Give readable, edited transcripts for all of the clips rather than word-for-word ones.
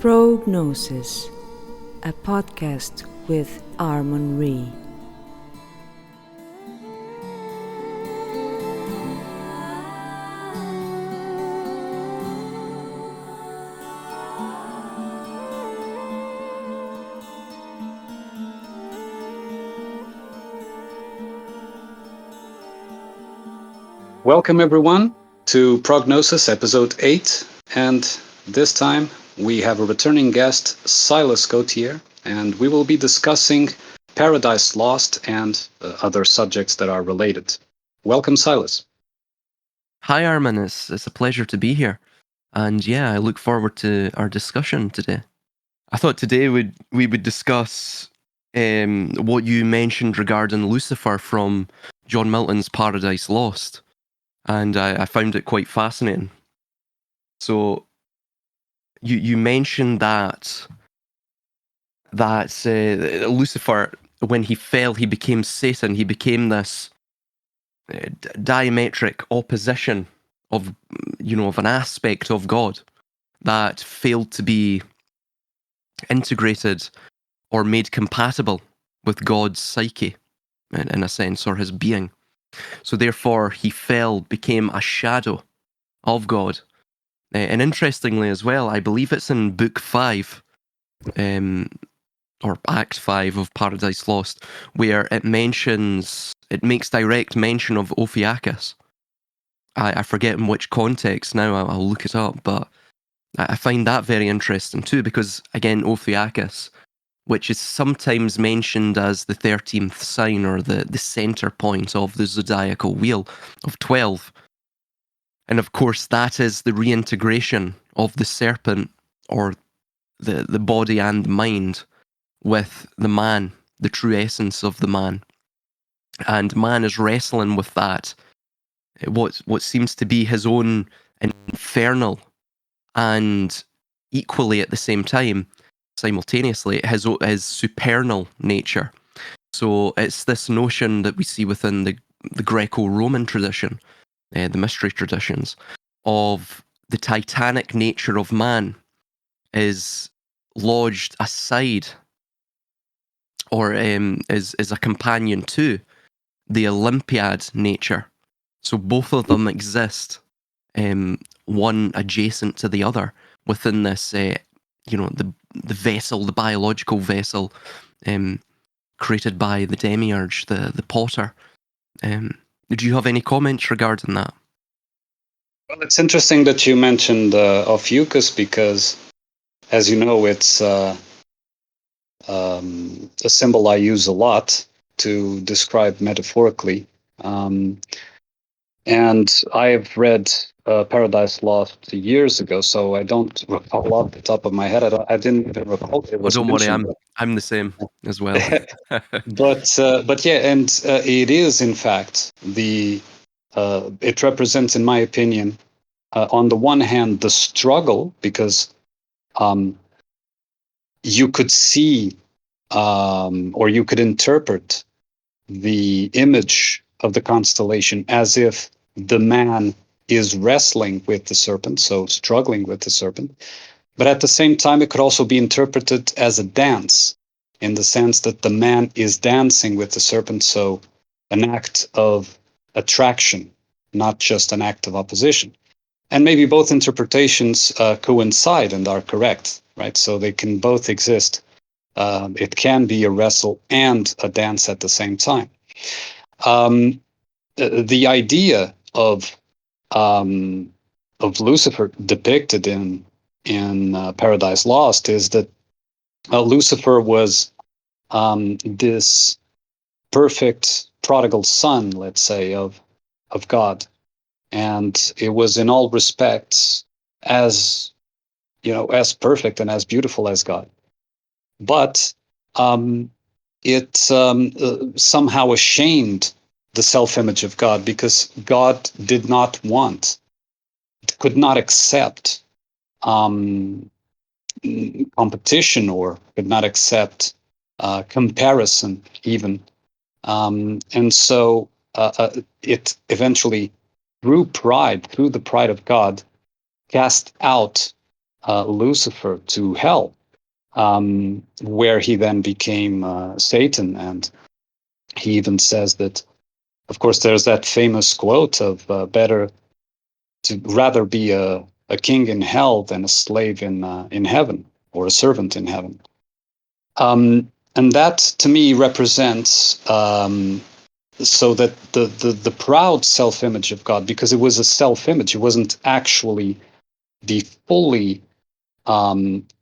ProGnosis, a podcast with Àrmunn Rìgh. Welcome everyone to ProGnosis episode 8, and this time we have a returning guest, Silas Gauthier, and we will be discussing Paradise Lost and other subjects that are related. Welcome, Silas. Hi, Àrmunn. It's a pleasure to be here. And yeah, I look forward to our discussion today. I thought today we would discuss what you mentioned regarding Lucifer from John Milton's Paradise Lost. And I found it quite fascinating. So you mentioned that Lucifer, when he fell, he became Satan. He became this diametric opposition of an aspect of God that failed to be integrated or made compatible with God's psyche, in a sense, or his being. So therefore, he fell, became a shadow of God. And interestingly as well, I believe it's in Book 5, or Act 5 of Paradise Lost, where it makes direct mention of Ophiuchus. I forget in which context now, I'll look it up, but I find that very interesting too, because again, Ophiuchus, which is sometimes mentioned as the 13th sign or the center point of the zodiacal wheel of 12. And of course, that is the reintegration of the serpent, or the body and mind, with the man, the true essence of the man. And man is wrestling with that, what seems to be his own infernal and equally at the same time, simultaneously, his supernal nature. So it's this notion that we see within the Greco-Roman tradition, the mystery traditions, of the titanic nature of man is lodged aside, or is a companion to the Olympiad nature. So both of them exist, one adjacent to the other within this, the vessel, the biological vessel, created by the demiurge, the potter. Do you have any comments regarding that? Well, it's interesting that you mentioned Ophiuchus, because, as you know, it's a symbol I use a lot to describe metaphorically. And I've read Paradise Lost years ago, so I don't recall off the top of my head. I didn't even recall it was don't worry, mentioned. I'm the same as well. But yeah, and it is in fact it represents, in my opinion, on the one hand, the struggle, because you could see or you could interpret the image of the constellation as if the man is wrestling with the serpent, so struggling with the serpent. But at the same time, it could also be interpreted as a dance, in the sense that the man is dancing with the serpent, so an act of attraction, not just an act of opposition. And maybe both interpretations coincide and are correct, right? So they can both exist. It can be a wrestle and a dance at the same time. The idea of Lucifer depicted in Paradise Lost is that Lucifer was this perfect prodigal son, let's say, of God, and it was in all respects as perfect and as beautiful as God, but it somehow ashamed the self-image of God, because God did not want, could not accept competition, or could not accept comparison even. And so it eventually, through the pride of God, cast out Lucifer to hell, where he then became Satan. And he even says that, of course, there's that famous quote of better to rather be a king in hell than a slave in heaven, or a servant in heaven. And that to me represents so that the proud self-image of God, because it was a self-image, it wasn't actually the fully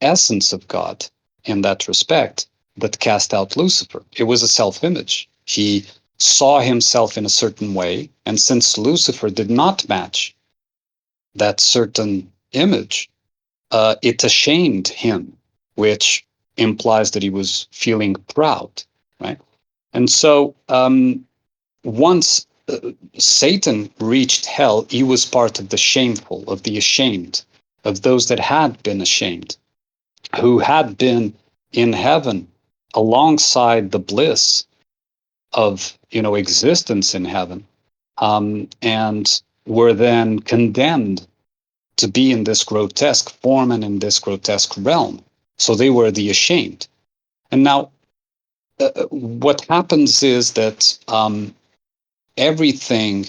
essence of God in that respect that cast out Lucifer. It was a self-image. He saw himself in a certain way, and since Lucifer did not match that certain image, it ashamed him, which implies that he was feeling proud, right? And so once Satan reached hell, he was part of the shameful, of the ashamed, of those that had been ashamed, who had been in heaven alongside the bliss of, existence in heaven, and were then condemned to be in this grotesque form and in this grotesque realm. So they were the ashamed. And now, what happens is that everything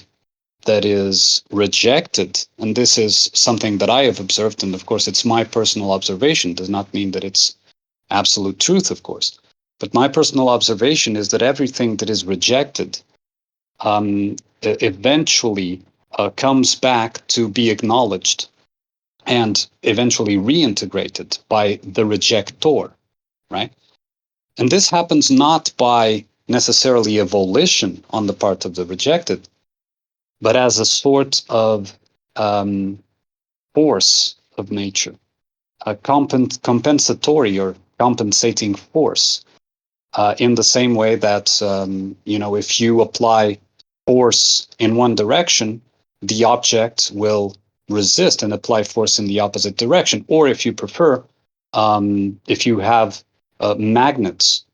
that is rejected, and this is something that I have observed, and of course it's my personal observation, does not mean that it's absolute truth, of course. But my personal observation is that everything that is rejected eventually comes back to be acknowledged and eventually reintegrated by the rejector, right? And this happens not by necessarily a volition on the part of the rejected, but as a sort of force of nature, a compensatory or compensating force, in the same way that, if you apply force in one direction, the object will resist and apply force in the opposite direction. Or if you prefer, if you have magnets,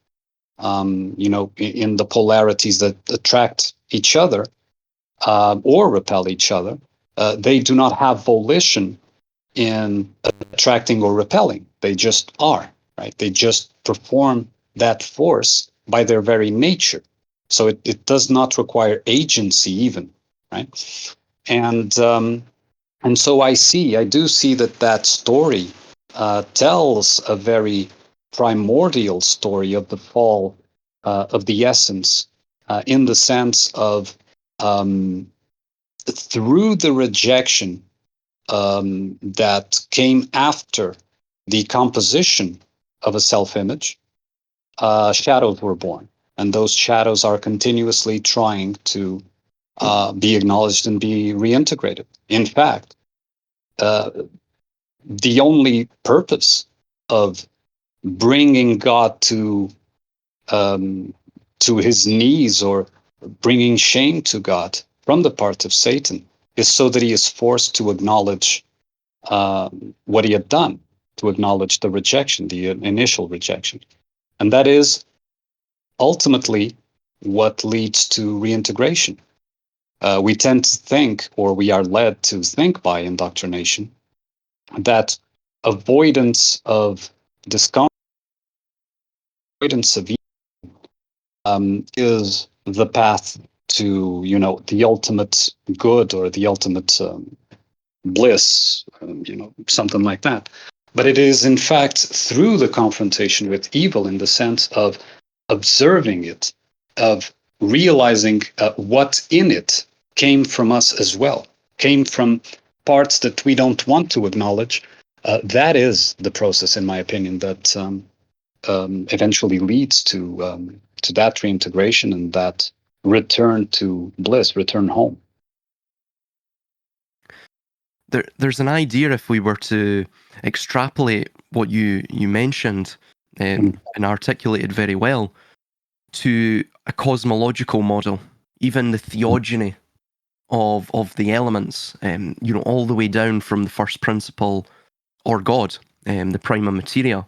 in the polarities that attract each other or repel each other, they do not have volition in attracting or repelling. They just are, right? They just perform that force by their very nature. So it does not require agency even, right? And so I do see that story tells a very primordial story of the fall of the essence, in the sense of through the rejection that came after the composition of a self-image, shadows were born. And those shadows are continuously trying to be acknowledged and be reintegrated. In fact, the only purpose of bringing God to his knees, or bringing shame to God from the part of Satan, is so that he is forced to acknowledge what he had done, to acknowledge the rejection, the initial rejection. And that is ultimately what leads to reintegration. We tend to think, or we are led to think by indoctrination, that avoidance of discomfort, avoidance of evil, is the path to, the ultimate good, or the ultimate bliss, something like that. But it is, in fact, through the confrontation with evil, in the sense of observing it, of realizing what in it came from us as well, came from parts that we don't want to acknowledge. That is the process, in my opinion, that eventually leads to that reintegration and that return to bliss, return home. There's an idea, if we were to extrapolate what you mentioned and articulated very well, to a cosmological model, even the theogony of the elements, all the way down from the first principle, or God, the prima materia.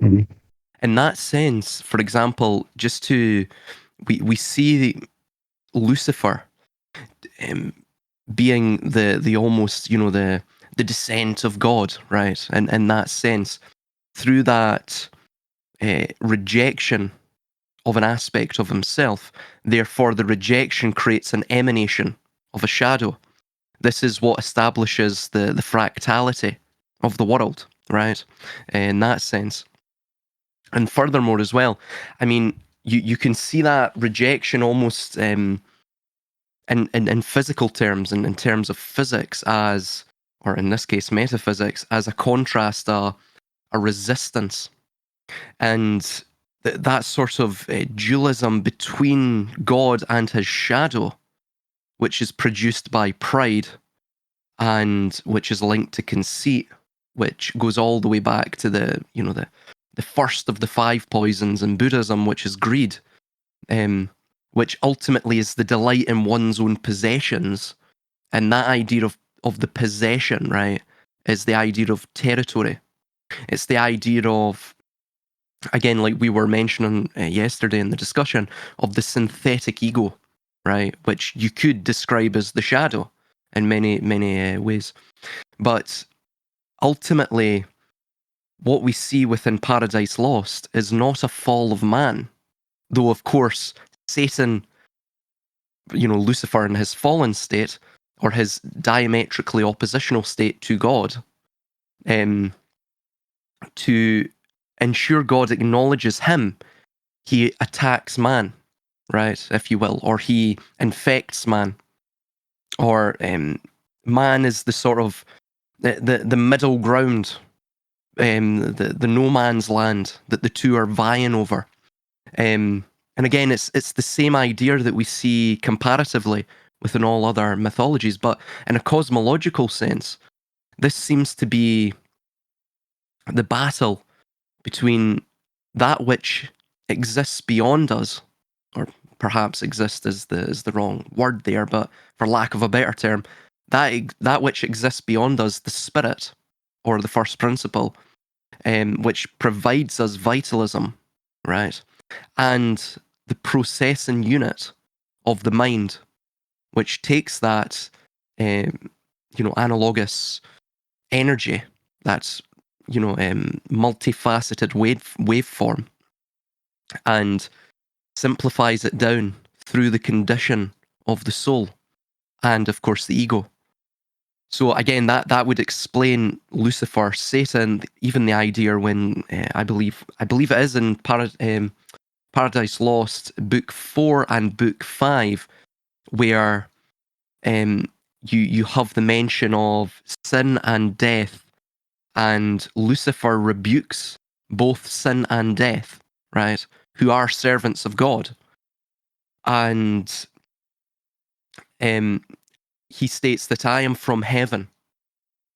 Mm-hmm. In that sense, for example, we see Lucifer being the almost, the the descent of God, right? And in that sense, through that rejection of an aspect of himself, therefore the rejection creates an emanation of a shadow. This is what establishes the fractality of the world, right? In that sense. And furthermore as well, I mean, you can see that rejection almost in physical terms, and in terms of physics as, or in this case metaphysics, as a contrast, a resistance. And that sort of dualism between God and his shadow, which is produced by pride and which is linked to conceit, which goes all the way back to the first of the 5 poisons in Buddhism, which is greed, which ultimately is the delight in one's own possessions. And that idea of the possession, right, is the idea of territory. It's the idea of, again, like we were mentioning yesterday in the discussion, of the synthetic ego, right, which you could describe as the shadow in many, many ways. But ultimately, what we see within Paradise Lost is not a fall of man, though, of course, Satan, Lucifer in his fallen state, or his diametrically oppositional state to God, to ensure God acknowledges him, he attacks man, right, if you will, or he infects man, or man is the sort of the middle ground, the no man's land that the two are vying over. And again, it's the same idea that we see comparatively within all other mythologies, but in a cosmological sense, this seems to be the battle between that which exists beyond us, or perhaps exist is the wrong word there, but for lack of a better term, that which exists beyond us, the spirit, or the first principle, which provides us vitalism, right? And the processing unit of the mind, which takes that, analogous energy, that's, multifaceted waveform, and simplifies it down through the condition of the soul and, of course, the ego. So again, that would explain Lucifer, Satan, even the idea when I believe it is in Paradise Lost, Book 4 and Book 5, where you have the mention of sin and death, and Lucifer rebukes both sin and death, right, who are servants of God. And he states that I am from heaven,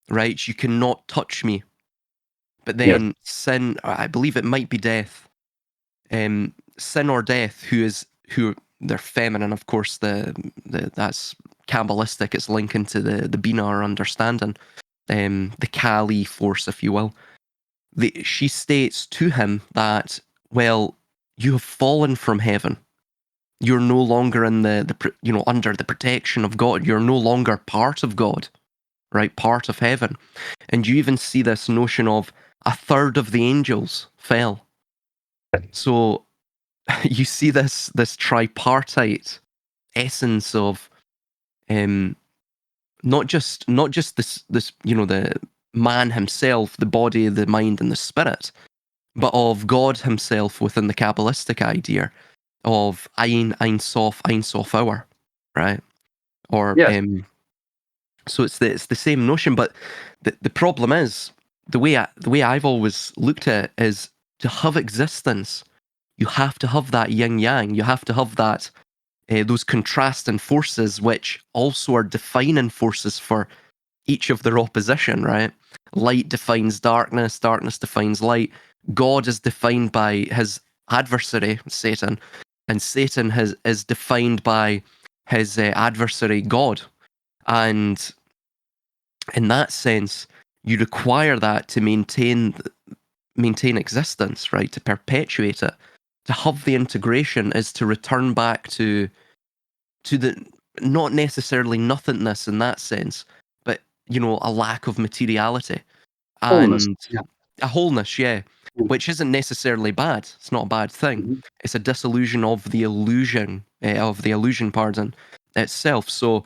right? You cannot touch me. But then sin, I believe it might be death, sin or death, who they're feminine, of course. That's Kabbalistic. It's linking to the Bina, or understanding, the Kali force, if you will. She states to him that, well, you have fallen from heaven. You're no longer in under the protection of God. You're no longer part of God, right? Part of heaven. And you even see this notion of a third of the angels fell. So you see this tripartite essence of not just this the man himself, the body, the mind, and the spirit, but of God himself within the Kabbalistic idea of Ein Sof, Ein Sof Hour, right? Or so it's the same notion, but the problem is the way I've always looked at it is, to have existence, you have to have that yin yang. You have to have that those contrasting forces, which also are defining forces for each of their opposition, right? Light defines darkness, darkness defines light. God is defined by his adversary, Satan, and Satan is defined by his adversary, God. And in that sense, you require that to maintain existence, right? To perpetuate it. To have the integration is to return back to the, not necessarily nothingness in that sense, but a lack of materiality Wholeness. and Yeah. a wholeness, yeah, Mm. which isn't necessarily bad. It's not a bad thing. Mhm. It's a disillusion of the illusion, pardon, itself. So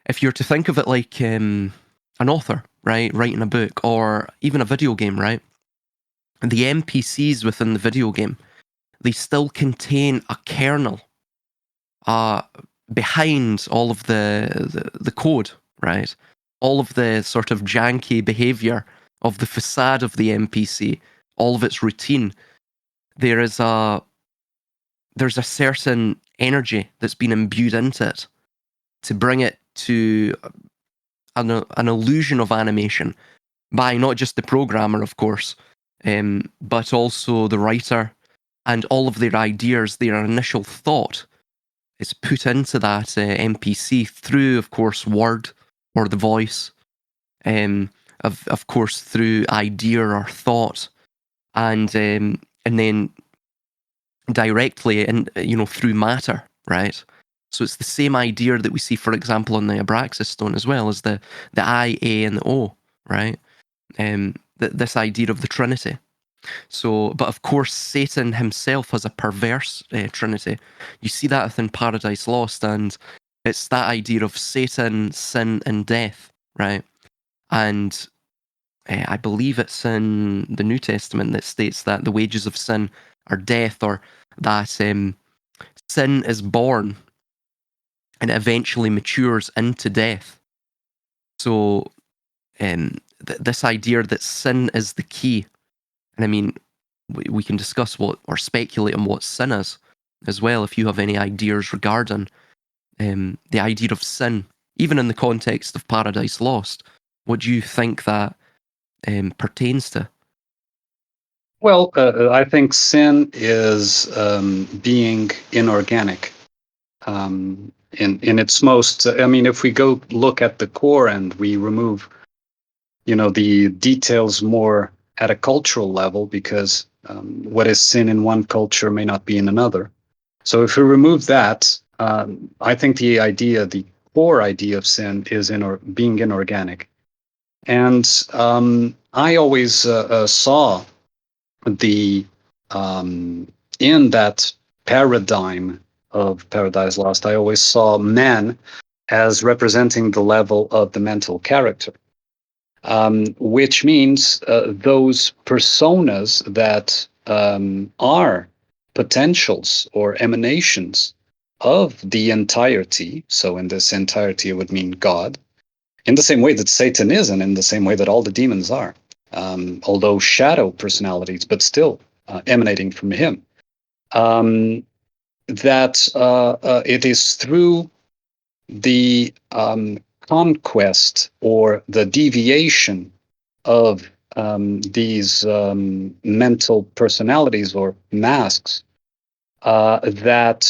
if you're to think of it like an author, right, writing a book, or even a video game, right, the NPCs within the video game, they still contain a kernel behind all of the code, right? All of the sort of janky behavior of the facade of the NPC, all of its routine. There's a certain energy that's been imbued into it to bring it to an illusion of animation by not just the programmer, of course, but also the writer, and all of their ideas, their initial thought is put into that NPC through, of course, word or the voice, of course, through idea or thought, and then directly and through matter, right? So it's the same idea that we see, for example, on the Abraxas stone as well as the I, A, and the O, right? This idea of the Trinity. So, but of course, Satan himself has a perverse trinity. You see that within Paradise Lost, and it's that idea of Satan, sin, and death, right? And I believe it's in the New Testament that states that the wages of sin are death, or that sin is born and it eventually matures into death. So, this idea that sin is the key, and I mean, we can discuss what or speculate on what sin is as well if you have any ideas regarding the idea of sin, even in the context of Paradise Lost. What do you think that pertains to? Well, I think sin is being inorganic in its most. I mean, if we go look at the core and we remove, the details more at a cultural level, because what is sin in one culture may not be in another. So if we remove that, I think the core idea of sin is being inorganic. And I always saw the in that paradigm of Paradise Lost, I always saw man as representing the level of the mental character, which means those personas that are potentials or emanations of the entirety. So in this entirety, it would mean God, in the same way that Satan is, and in the same way that all the demons are, although shadow personalities, but still emanating from him. That it is through the conquest or the deviation of these mental personalities or masks that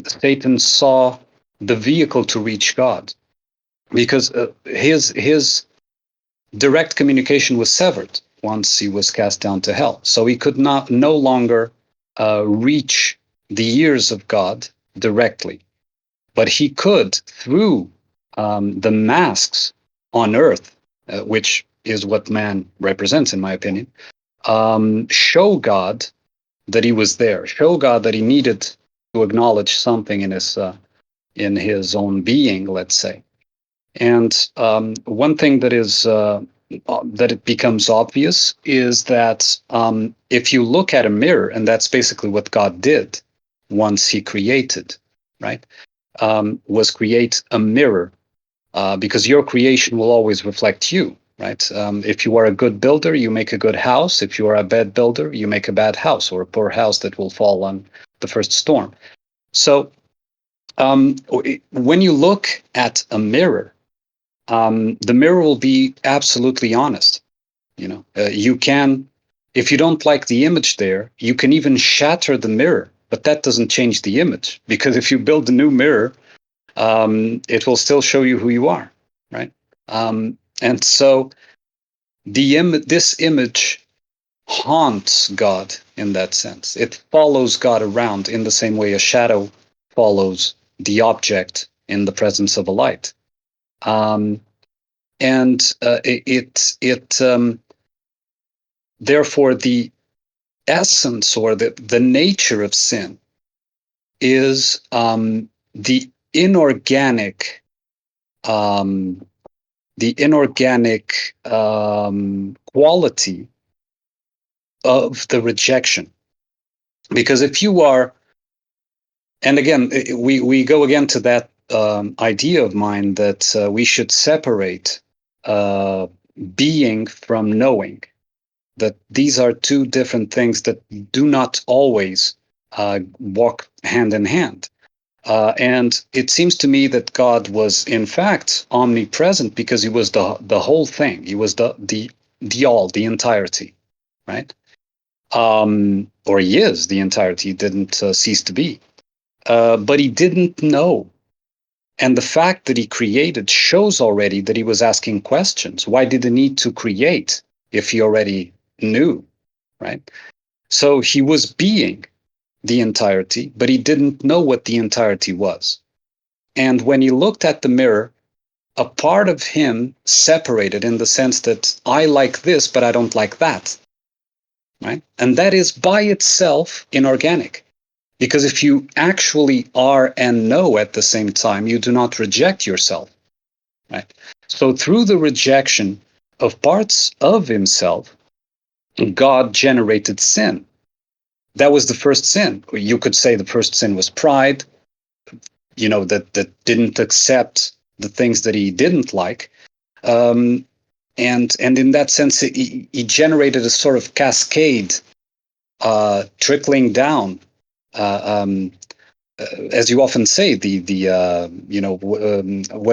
Satan saw the vehicle to reach God, because his direct communication was severed once he was cast down to hell. So he could no longer reach the ears of God directly, but he could through the masks on earth, which is what man represents, in my opinion, show God that he was there, show God that he needed to acknowledge something in his own being, let's say. And one thing that is that it becomes obvious is that if you look at a mirror, and that's basically what God did once He created, right? Was create a mirror, because your creation will always reflect you, right? If you are a good builder, you make a good house. If you are a bad builder, you make a bad house, or a poor house that will fall on the first storm. So when you look at a mirror, the mirror will be absolutely honest. You can, if you don't like the image there, you can even shatter the mirror, but that doesn't change the image, because if you build a new mirror, it will still show you who you are, right? And so this image haunts God in that sense. It follows God around in the same way a shadow follows the object in the presence of a light. and therefore the essence or the nature of sin is the inorganic quality of the rejection. Because if you are, and again, we go again to that idea of mine that we should separate being from knowing, that these are two different things that do not always walk hand in hand. And it seems to me that God was in fact omnipresent because he was the whole thing. He was the all, the entirety, right? Or he is the entirety. He didn't cease to be. But he didn't know. And the fact that he created shows already that he was asking questions. Why did he need to create if he already knew, right? So he was being the entirety, but he didn't know what the entirety was. And when he looked at the mirror, a part of him separated in the sense that I like this, but I don't like that, right? And that is by itself inorganic. Because if you actually are and know at the same time, you do not reject yourself, right? So through the rejection of parts of himself, God generated sin. That was the first sin. You could say the first sin was pride, that didn't accept the things that he didn't like. And in that sense, he generated a sort of cascade trickling down. As you often say, what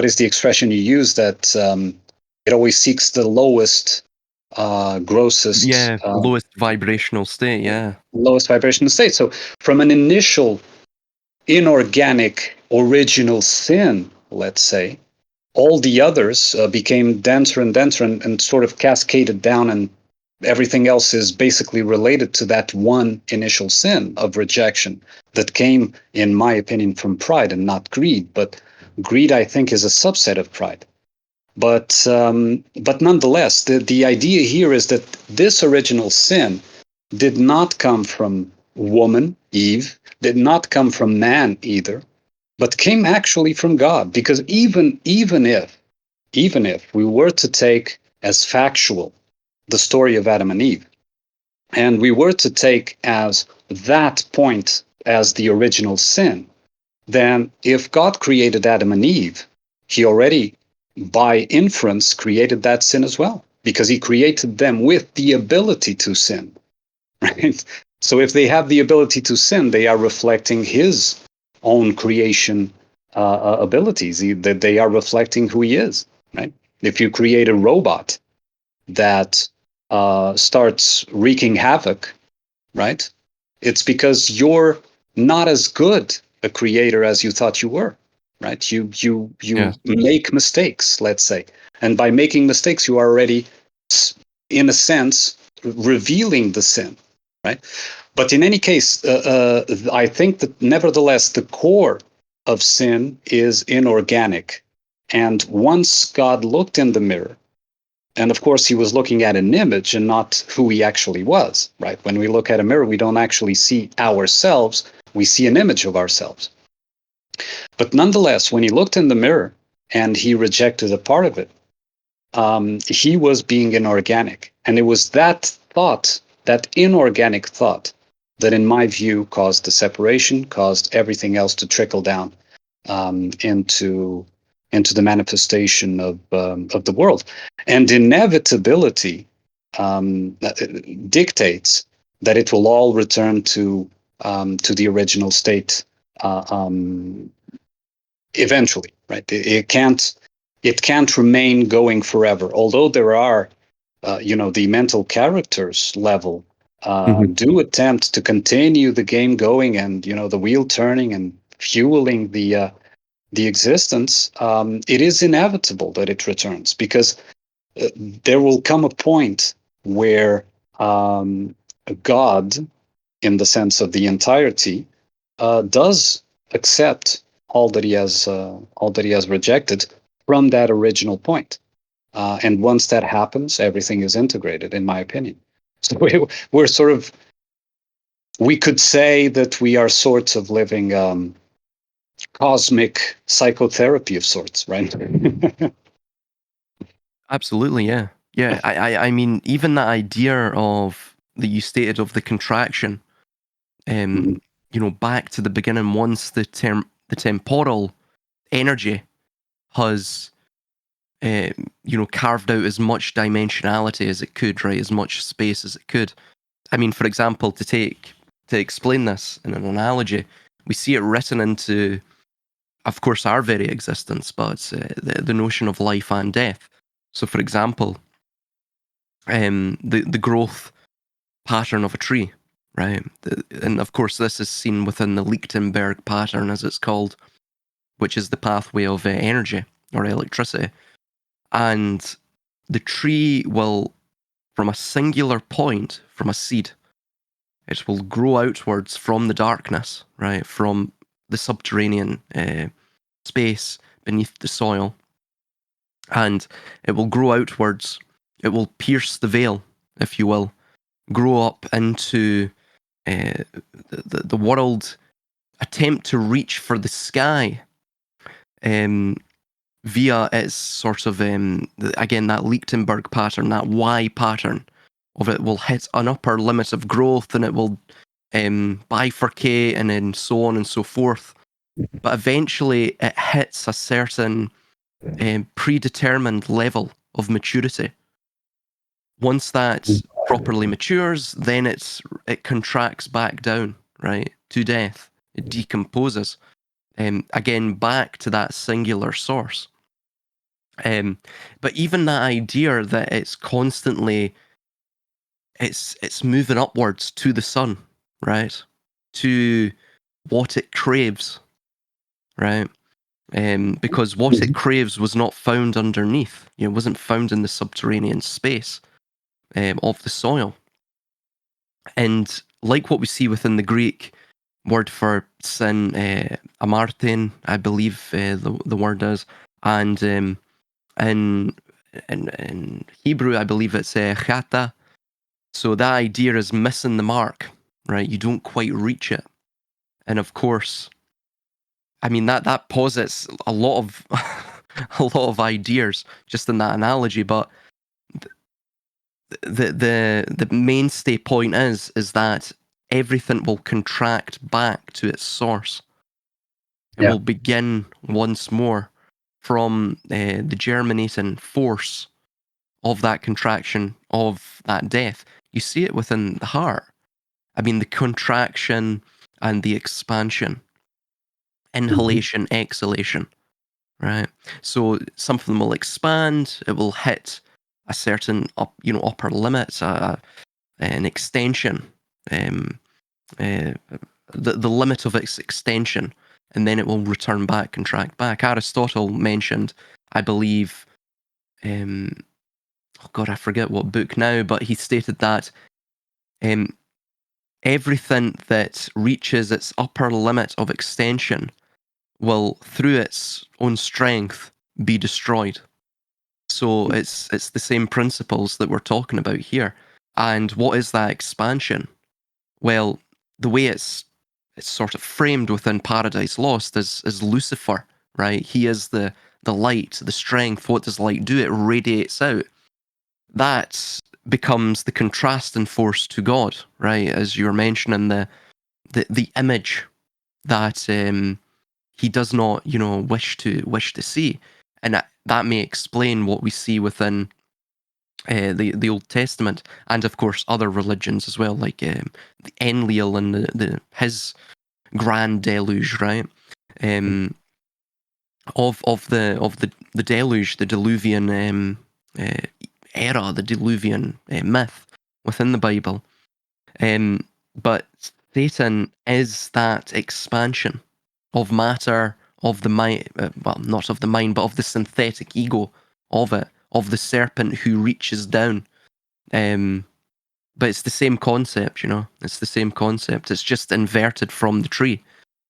is the expression you use, that it always seeks the lowest, grossest, lowest vibrational state. lowest vibrational state. So from an initial inorganic original sin, let's say, all the others became denser and denser and sort of cascaded down, and everything else is basically related to that one initial sin of rejection that came, in my opinion, from pride and not greed. But greed, I think, is a subset of pride. But nonetheless, the idea here is that this original sin did not come from woman, Eve, did not come from man either, but came actually from God. Because even if we were to take as factual the story of Adam and Eve, and we were to take as that point as the original sin, then if God created Adam and Eve, he already, by inference, created that sin as well, because he created them with the ability to sin, right? So if they have the ability to sin, they are reflecting his own creation abilities. They are reflecting who he is, right? If you create a robot that starts wreaking havoc, right? It's because you're not as good a creator as you thought you were, right? You make mistakes, let's say, and by making mistakes, you are already, in a sense, revealing the sin, right? But in any case, I think that nevertheless, the core of sin is inorganic. And once God looked in the mirror, and of course, he was looking at an image and not who he actually was, right? When we look at a mirror, we don't actually see ourselves, we see an image of ourselves. But nonetheless, when he looked in the mirror and he rejected a part of it, he was being inorganic. And it was that thought, that inorganic thought, that in my view caused the separation, caused everything else to trickle down into the manifestation of the world. And inevitability dictates that it will all return to the original state eventually, right? It can't remain going forever. Although there are, the mental characters level do attempt to continue the game going, and the wheel turning and fueling the existence, it is inevitable that it returns, because there will come a point where God, in the sense of the entirety, does accept all that he has rejected from that original point. And once that happens, everything is integrated, in my opinion. So we're sort of, we could say that we are sorts of living cosmic psychotherapy of sorts, right? Absolutely, yeah. Yeah, I mean, even that idea of that you stated of the contraction, Mhm. you know, back to the beginning, once the temporal energy has, you know, carved out as much dimensionality as it could, right, as much space as it could. I mean, for example, to explain this in an analogy, we see it written into, of course, our very existence, but it's the notion of life and death. So, for example, the growth pattern of a tree, right? And of course, this is seen within the Lichtenberg pattern, as it's called, which is the pathway of energy or electricity. And the tree will, from a singular point, from a seed, it will grow outwards from the darkness, right? From the subterranean space beneath the soil. And it will grow outwards. It will pierce the veil, if you will, grow up into the world, attempt to reach for the sky via its sort of, again, that Lichtenberg pattern, that Y pattern of it will hit an upper limit of growth and it will bifurcate and then so on and so forth. But eventually it hits a certain predetermined level of maturity. Once that properly matures, then it contracts back down, right, to death. It decomposes, again, back to that singular source. But even that idea that it's constantly, it's moving upwards to the sun, right, to what it craves, right? Because what it craves was not found underneath. You know, it wasn't found in the subterranean space of the soil. And like what we see within the Greek word for sin, amartein, I believe the word is, and in Hebrew, I believe it's chata. So that idea is missing the mark, right? You don't quite reach it. And of course, I mean that posits a lot of a lot of ideas just in that analogy, but the mainstay point is that everything will contract back to its source. It Yeah. will begin once more from the germinating force of that contraction, of that death. You see it within the heart. I mean, the contraction and the expansion, inhalation, exhalation, right? So something will expand, it will hit a certain upper limit, an extension, the limit of its extension, and then it will return back, contract back. Aristotle mentioned, I believe, oh God, I forget what book now, but he stated that everything that reaches its upper limit of extension will, through its own strength, be destroyed. So it's the same principles that we're talking about here. And what is that expansion? Well, the way it's sort of framed within Paradise Lost is Lucifer, right? He is the light, the strength. What does light do? It radiates out. That becomes the contrasting force to God, right? As you were mentioning, the image that he does not, wish to see, and that may explain what we see within the Old Testament, and of course other religions as well, like the Enlil and his grand deluge, right? Of the deluge, the Diluvian era, the Diluvian myth within the Bible. But Satan is that expansion of matter, of the mind, well, not of the mind, but of the synthetic ego of it, of the serpent who reaches down. But it's the same concept, it's the same concept. It's just inverted from the tree,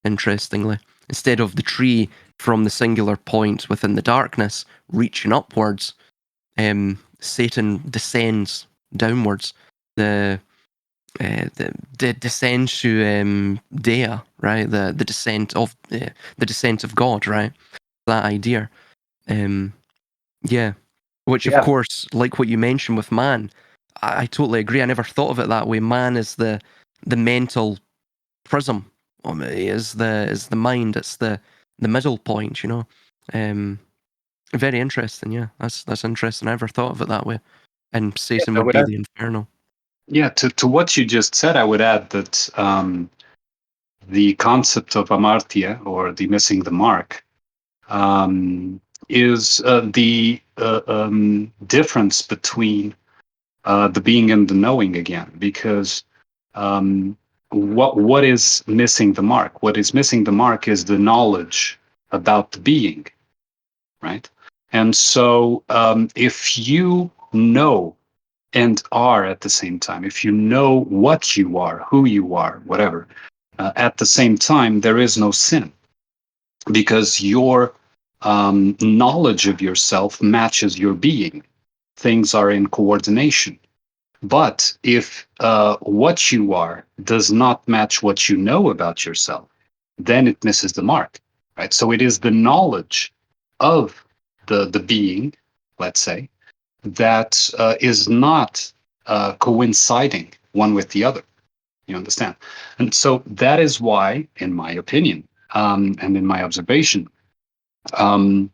interestingly. Instead of the tree from the singular point within the darkness reaching upwards, Satan descends downwards. The descends to Dea, right? The descent of God, right? That idea. Yeah. Which, of Yeah. course, like what you mentioned with man, I totally agree. I never thought of it that way. Man is the mental prism. Is the mind. It's the middle point. Very interesting. Yeah, that's interesting. I never thought of it that way. And Satan I would would be add, the infernal. yeah, to what you just said, I would add that the concept of amartya, or the missing the mark, is the difference between the being and the knowing again. Because what is missing the mark? What is missing the mark is the knowledge about the being, right? And so if you know and are at the same time, if you know what you are, who you are, whatever, at the same time, there is no sin, because your knowledge of yourself matches your being. Things are in coordination. But if what you are does not match what you know about yourself, then it misses the mark, right? So it is the knowledge of the being, let's say, that is not coinciding one with the other. You understand? And so that is why, in my opinion, and in my observation, um,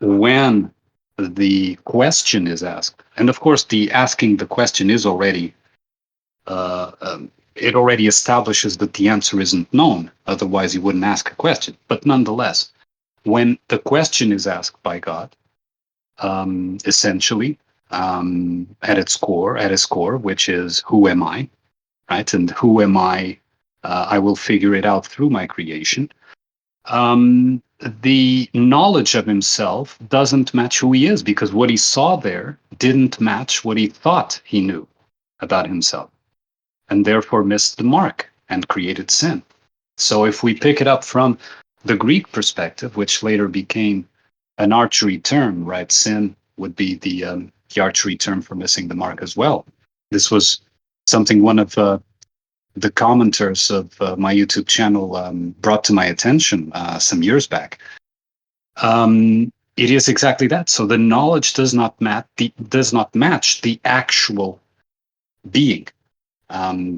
when the question is asked, and of course, the asking the question is already it already establishes that the answer isn't known. Otherwise, you wouldn't ask a question. But nonetheless, when the question is asked by God, essentially, at its core, which is, who am I, right? And who am I? I will figure it out through my creation. The knowledge of himself doesn't match who he is, because what he saw there didn't match what he thought he knew about himself, and therefore missed the mark and created sin. So if we pick it up from the Greek perspective, which later became an archery term, right? Sin would be the archery term for missing the mark as well. This was something one of the commenters of my YouTube channel brought to my attention some years back. It is exactly that. So the knowledge does not match the actual being,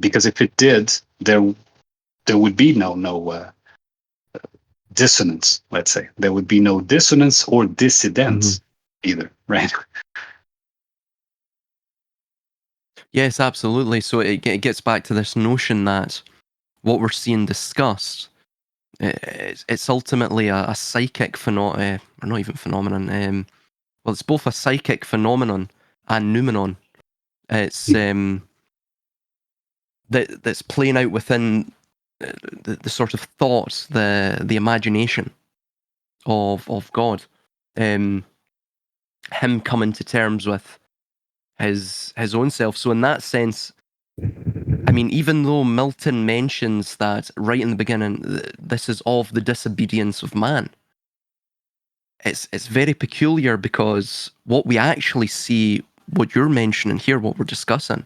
because if it did, there would be no dissonance. Let's say there would be no dissonance or dissidence either, right? Yes, absolutely. So it gets back to this notion that what we're seeing discussed, it's ultimately a psychic phenomenon, or not even phenomenon. Well, it's both a psychic phenomenon and noumenon. It's that's playing out within the sort of thought, the imagination of God. Him coming to terms with his own self. So in that sense, I mean, even though Milton mentions that right in the beginning, this is of the disobedience of man, it's very peculiar, because what we actually see, what you're mentioning here, what we're discussing,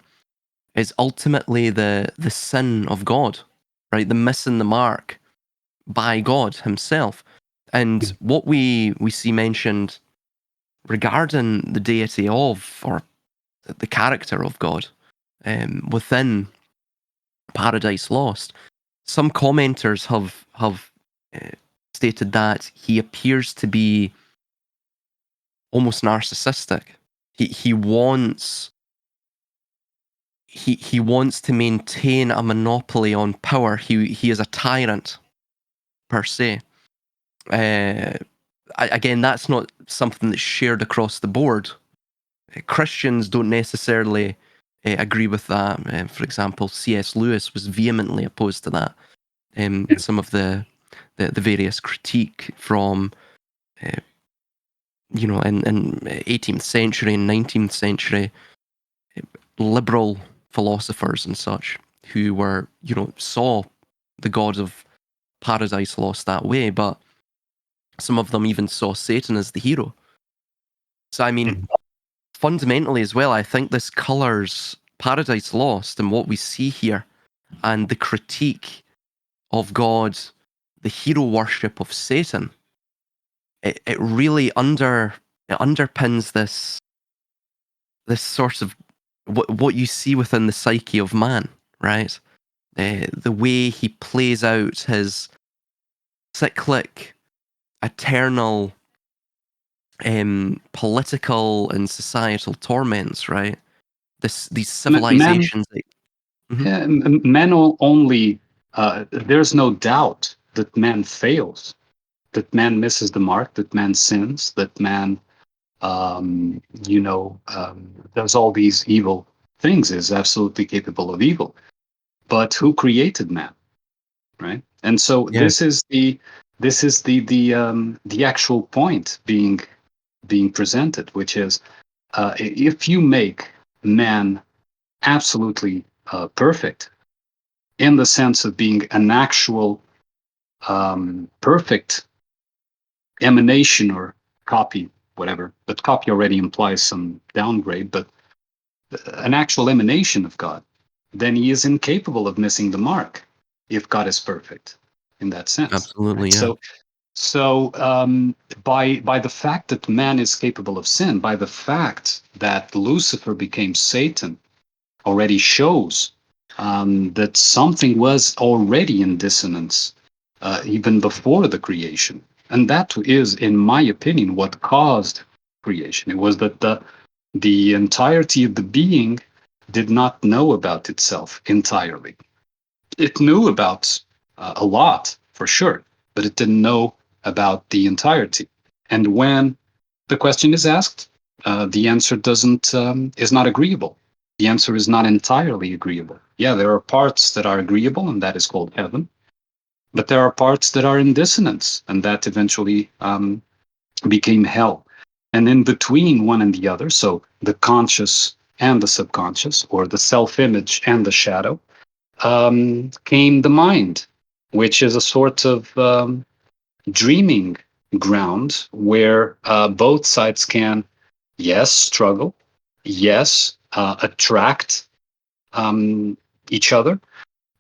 is ultimately the sin of God, right? The missing the mark by God himself. And what we see mentioned regarding the deity of, or the character of God, within Paradise Lost, some commenters have stated that he appears to be almost narcissistic. He wants to maintain a monopoly on power. He is a tyrant per se. Again, that's not something that's shared across the board. Christians don't necessarily agree with that. For example, C.S. Lewis was vehemently opposed to that. Some of the various critique from, in 18th century and 19th century liberal philosophers and such, who were, saw the God of Paradise Lost that way, but some of them even saw Satan as the hero. So, I mean, fundamentally as well, I think this colours Paradise Lost and what we see here, and the critique of God, the hero worship of Satan. It really underpins this sort of what you see within the psyche of man, right? The way he plays out his cyclic, eternal, political and societal torments, right? These Man, civilizations. Mhm. yeah, man only. There's no doubt that man fails, that man misses the mark, that man sins, that man, does all these evil things, is absolutely capable of evil. But who created man, right? And so Yeah, this is the actual point being presented, which is, if you make man absolutely perfect, in the sense of being an actual perfect emanation or copy, whatever, but copy already implies some downgrade, but an actual emanation of God, then he is incapable of missing the mark if God is perfect in that sense. absolutely. Right? Yeah. So by the fact that man is capable of sin, by the fact that Lucifer became Satan, already shows that something was already in dissonance even before the creation. And that is, in my opinion, what caused creation. It was that the entirety of the being did not know about itself entirely. It knew about a lot, for sure, but it didn't know about the entirety. And when the question is asked, the answer doesn't is not agreeable. The answer is not entirely agreeable. Yeah, there are parts that are agreeable, and that is called heaven. But there are parts that are in dissonance, and that eventually became hell. And in between one and the other, so the conscious and the subconscious, or the self-image and the shadow, came the mind, which is a sort of dreaming ground where both sides can, yes, struggle, yes, attract each other,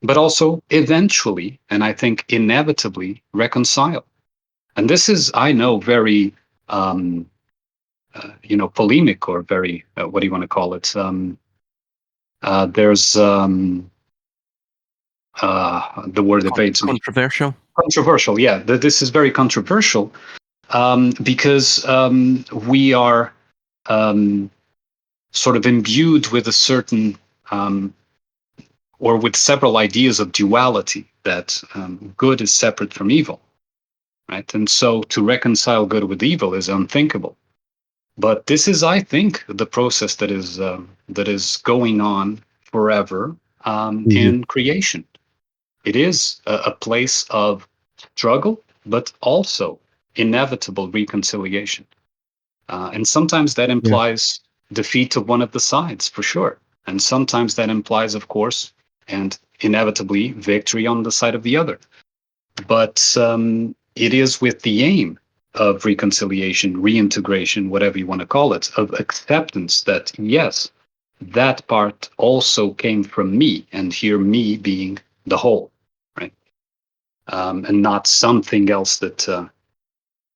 but also eventually, and I think inevitably, reconcile. And this is, I know, very, polemic, or very, what do you want to call it? There's the word evades me. Controversial. Controversial, yeah. This is very controversial because we are sort of imbued with a certain or with several ideas of duality, that good is separate from evil, right? And so to reconcile good with evil is unthinkable. But this is, I think, the process that is going on forever in creation. It is a place of struggle, but also inevitable reconciliation. And sometimes that Yeah. implies defeat of one of the sides, for sure. And sometimes that implies, of course, and inevitably, victory on the side of the other. But it is with the aim of reconciliation, reintegration, whatever you want to call it, of acceptance that, yes, that part also came from me, and here me being the whole, right? And not something else that,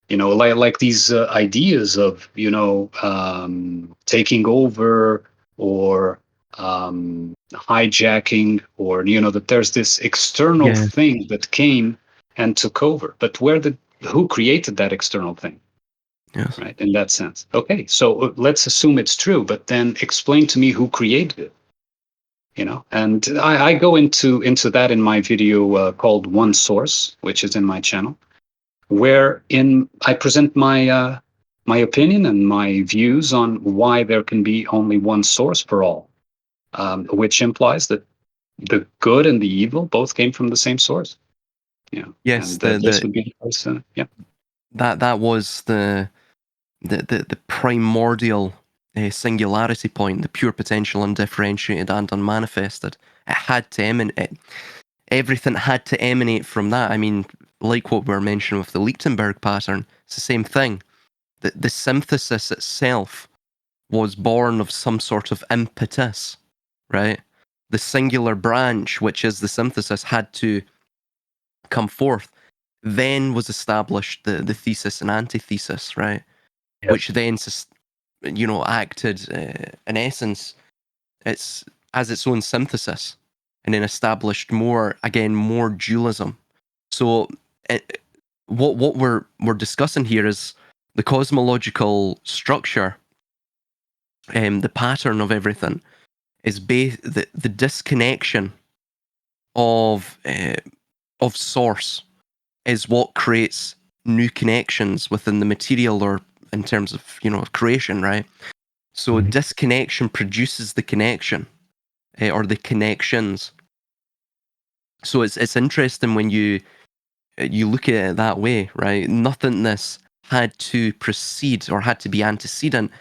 like these ideas of, taking over, or hijacking, or, that there's this external Yeah. thing that came and took over. But who created that external thing? Yes. Right, in that sense. Okay, so let's assume it's true, but then explain to me who created it. And I go into that in my video called One Source, which is in my channel, wherein I present my opinion and my views on why there can be only one source for all, which implies that the good and the evil both came from the same source. Yes. And this would be the first. Yeah. That was the primordial singularity point, the pure potential, undifferentiated and unmanifested. It had to emanate. Everything had to emanate from that. I mean, like what we were mentioning with the Lichtenberg pattern, it's the same thing. The synthesis itself was born of some sort of impetus, right? The singular branch, which is the synthesis, had to come forth. Then was established the thesis and antithesis, right? Yep. Which then, acted in essence, it's as its own synthesis, and then established more dualism. So, what we're discussing here is the cosmological structure, the pattern of everything is the disconnection of source is what creates new connections within the material, or in terms of creation, right? So disconnection produces the connection, or the connections. So it's interesting when you look at it that way, right? Nothingness had to precede, or had to be antecedent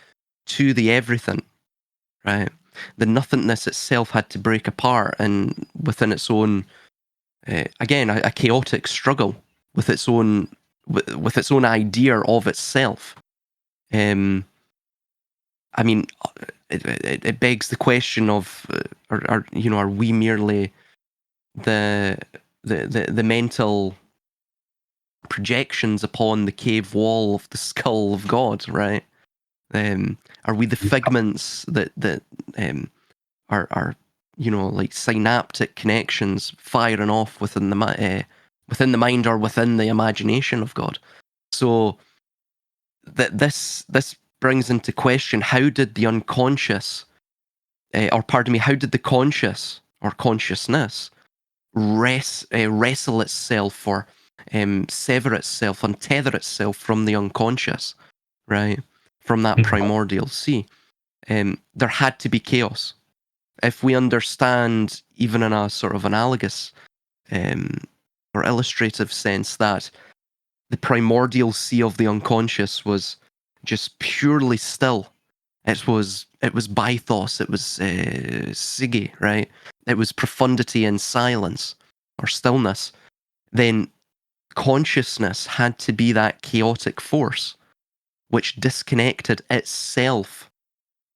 to the everything, right? The nothingness itself had to break apart, and within its own, again, a chaotic struggle with its own idea of itself. I mean, it begs the question of, are we merely the mental projections upon the cave wall of the skull of God, right? Are we the figments that are like synaptic connections firing off within the mind, or within the imagination of God? So that this brings into question, how did the unconscious, how did the conscious or consciousness wrestle itself, or sever itself, untether itself from the unconscious, right? From that primordial sea. There had to be chaos. If we understand, even in a sort of analogous or illustrative sense, that the primordial sea of the unconscious was just purely still. It was bathos, it was sige, right? It was profundity and silence, or stillness. Then consciousness had to be that chaotic force which disconnected itself,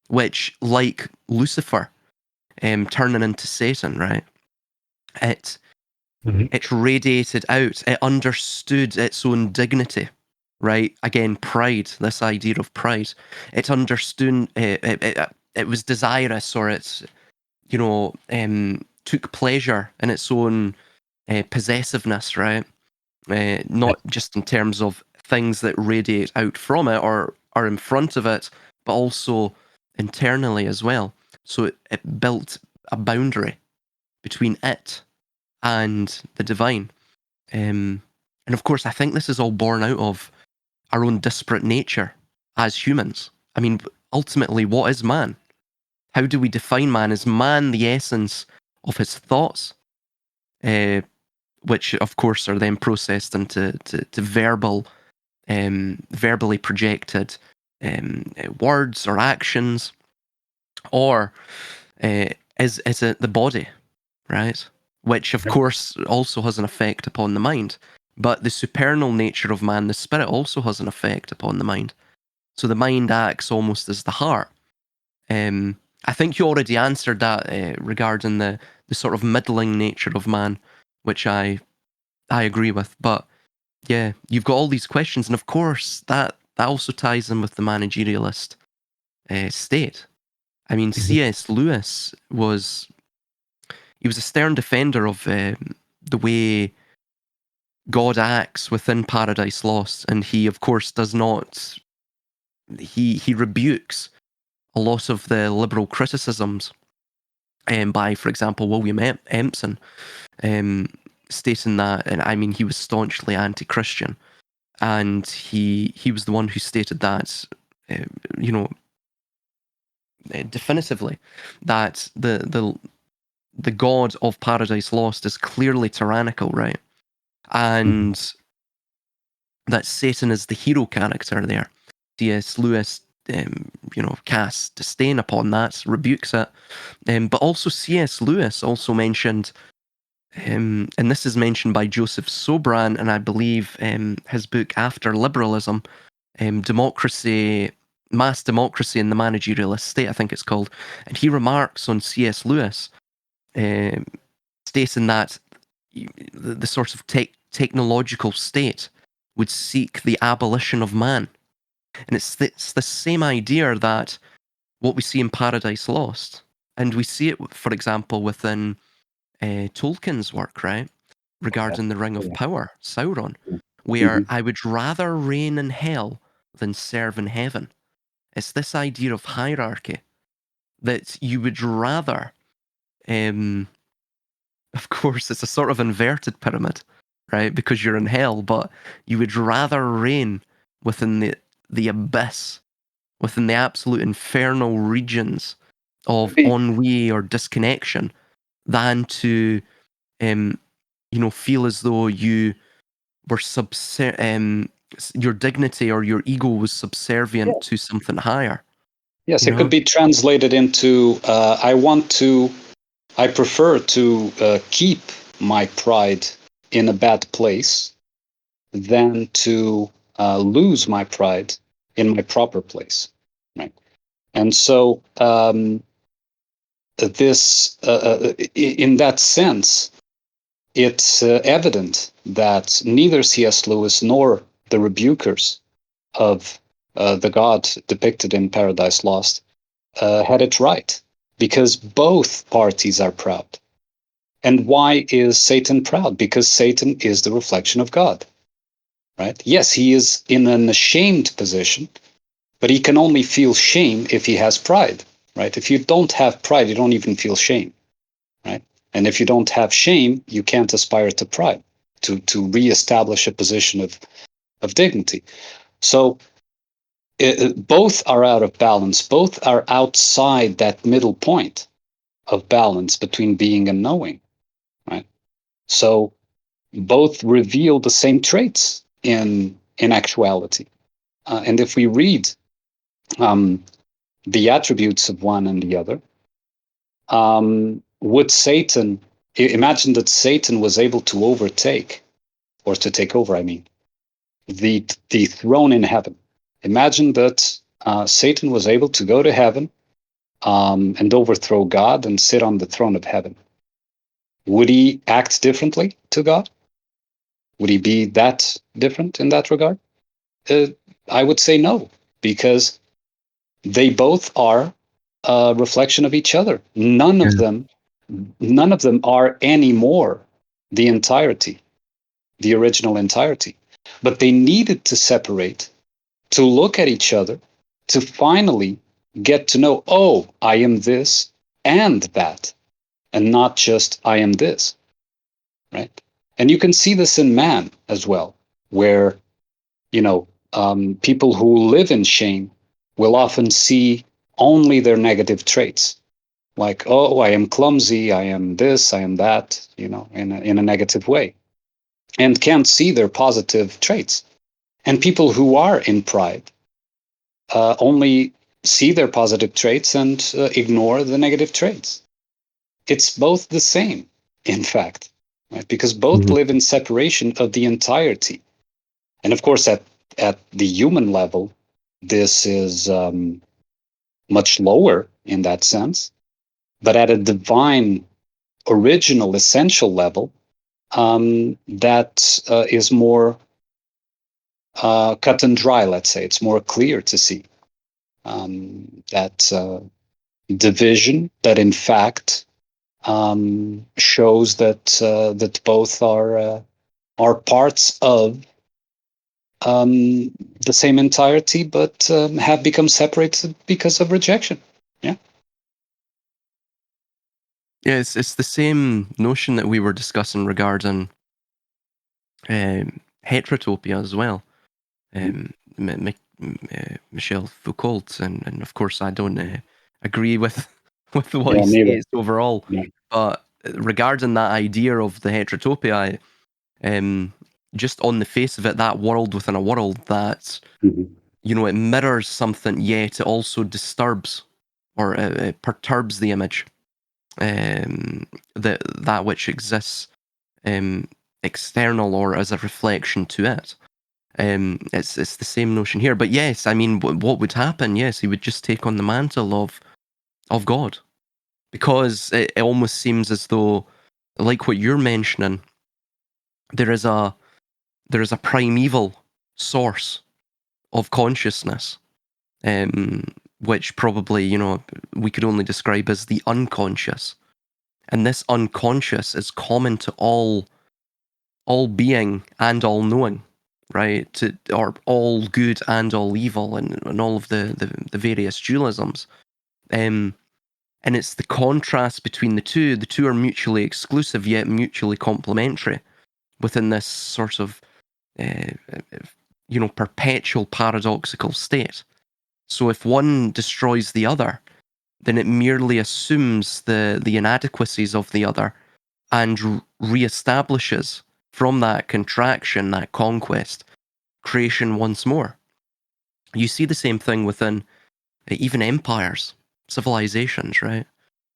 which, like Lucifer, turning into Satan, right? It radiated out. It understood its own dignity, right? Again, pride. This idea of pride. It understood. It was desirous, or it, took pleasure in its own possessiveness, right? Not just in terms of things that radiate out from it, or are in front of it, but also internally as well. So it built a boundary between it and the divine. And of course, I think this is all born out of our own disparate nature as humans. I mean, ultimately, what is man? How do we define man? Is man the essence of his thoughts, which of course are then processed into to verbally projected words or actions, or is it the body, right? Which of course also has an effect upon the mind. But the supernal nature of man, the spirit, also has an effect upon the mind. So the mind acts almost as the heart. I think you already answered that regarding the sort of middling nature of man, which I agree with. But yeah, you've got all these questions, and of course that also ties in with the managerialist state. I mean, C.S. Lewis was a stern defender of the way God acts within Paradise Lost, and he of course does not. He rebukes a lot of the liberal criticisms by, for example, William Empson, stating that, and I mean, he was staunchly anti-Christian, and he was the one who stated that, definitively, that the God of Paradise Lost is clearly tyrannical, right? And that Satan is the hero character there. C.S. Lewis, casts disdain upon that, rebukes it. But also C.S. Lewis also mentioned, and this is mentioned by Joseph Sobran, and I believe his book After Liberalism, Democracy Mass Democracy in the Managerial State, I think it's called. And he remarks on C.S. Lewis, stating that the sort of technological state would seek the abolition of man. And it's the same idea that what we see in Paradise Lost. And we see it, for example, within Tolkien's work, right? Regarding the Ring of Power, Sauron, where I would rather reign in hell than serve in heaven. It's this idea of hierarchy that you would rather, of course, it's a sort of inverted pyramid, right? Because you're in hell, but you would rather reign within the abyss, within the absolute infernal regions of ennui or disconnection, than to, feel as though you were your dignity or your ego was subservient to something higher. Yes, it could be translated into I prefer to keep my pride in a bad place than to lose my pride in my proper place, right? And so in that sense, it's evident that neither C.S. Lewis nor the rebukers of the God depicted in Paradise Lost had it right, because both parties are proud. And why is Satan proud? Because Satan is the reflection of God, right? Yes, he is in an ashamed position, but he can only feel shame if he has pride, right? If you don't have pride, you don't even feel shame, right? And if you don't have shame, you can't aspire to pride, to reestablish a position of dignity. So both are out of balance. Both are outside that middle point of balance between being and knowing, right? So both reveal the same traits in actuality. And if we read the attributes of one and the other, would Satan, imagine that Satan was able to overtake, or to take over, I mean, the throne in heaven. Imagine that Satan was able to go to heaven and overthrow God and sit on the throne of heaven. Would he act differently to God? Would he be that different in that regard? I would say no, because they both are a reflection of each other. None of them are anymore the entirety, the original entirety. But they needed to separate, to look at each other, to finally get to know, oh, I am this and that, and not just I am this, right? And you can see this in man as well, where, people who live in shame will often see only their negative traits. Like, oh, I am clumsy, I am this, I am that, in a negative way, and can't see their positive traits. And people who are in pride only see their positive traits and ignore the negative traits. It's both the same, in fact, right? Because both live in separation of the entirety. And of course, at the human level, this is much lower in that sense. But at a divine, original, essential level, that is more cut and dry, let's say. It's more clear to see that division that, in fact, shows that both are parts of the same entirety, but have become separated because of rejection. Yeah. Yeah, it's the same notion that we were discussing regarding heterotopia as well. Michel Foucault, and of course I don't agree with what he says overall. Yeah. But regarding that idea of the heterotopia, just on the face of it, that world within a world that it mirrors something, yet it also disturbs or it perturbs the image that which exists external or as a reflection to it. It's the same notion here. But yes, I mean, what would happen? Yes, he would just take on the mantle of God, because it almost seems as though, like what you're mentioning, there is a primeval source of consciousness, which probably, we could only describe as the unconscious. And this unconscious is common to all being and all knowing, right? Or all good and all evil, and all of the various dualisms. And it's the contrast between the two. The two are mutually exclusive yet mutually complementary within this sort of perpetual paradoxical state. So if one destroys the other, then it merely assumes the inadequacies of the other and reestablishes from that contraction, that conquest, creation once more. You see the same thing within even empires, civilizations, right?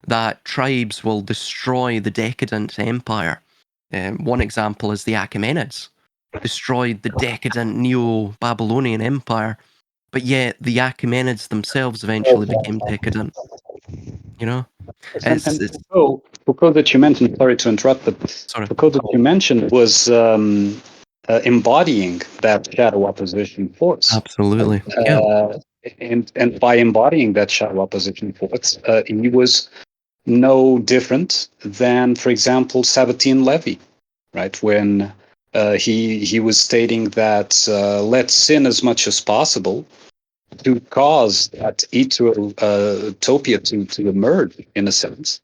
That tribes will destroy the decadent empire. One example is the Achaemenids, destroyed the decadent Neo-Babylonian empire, but yet the Achaemenids themselves eventually became decadent. And It's Foucault that you mentioned, sorry to interrupt, but sorry. Foucault that you mentioned was embodying that shadow opposition force. Absolutely. Yeah. And by embodying that shadow opposition force, he was no different than, for example, Sabatine Levy, right? When he was stating that let's sin as much as possible to cause that utopia to emerge, in a sense,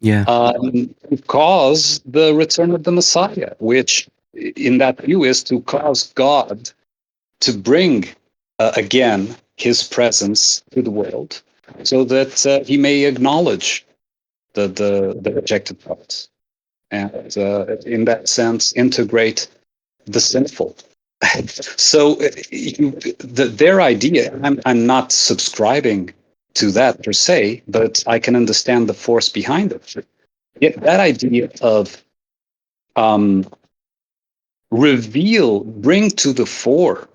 Yeah. to cause the return of the Messiah, which, in that view, is to cause God to bring again his presence to the world, so that he may acknowledge the rejected parts, and in that sense integrate the sinful. So their idea, I'm not subscribing to that per se, but I can understand the force behind it. That idea of bring to the fore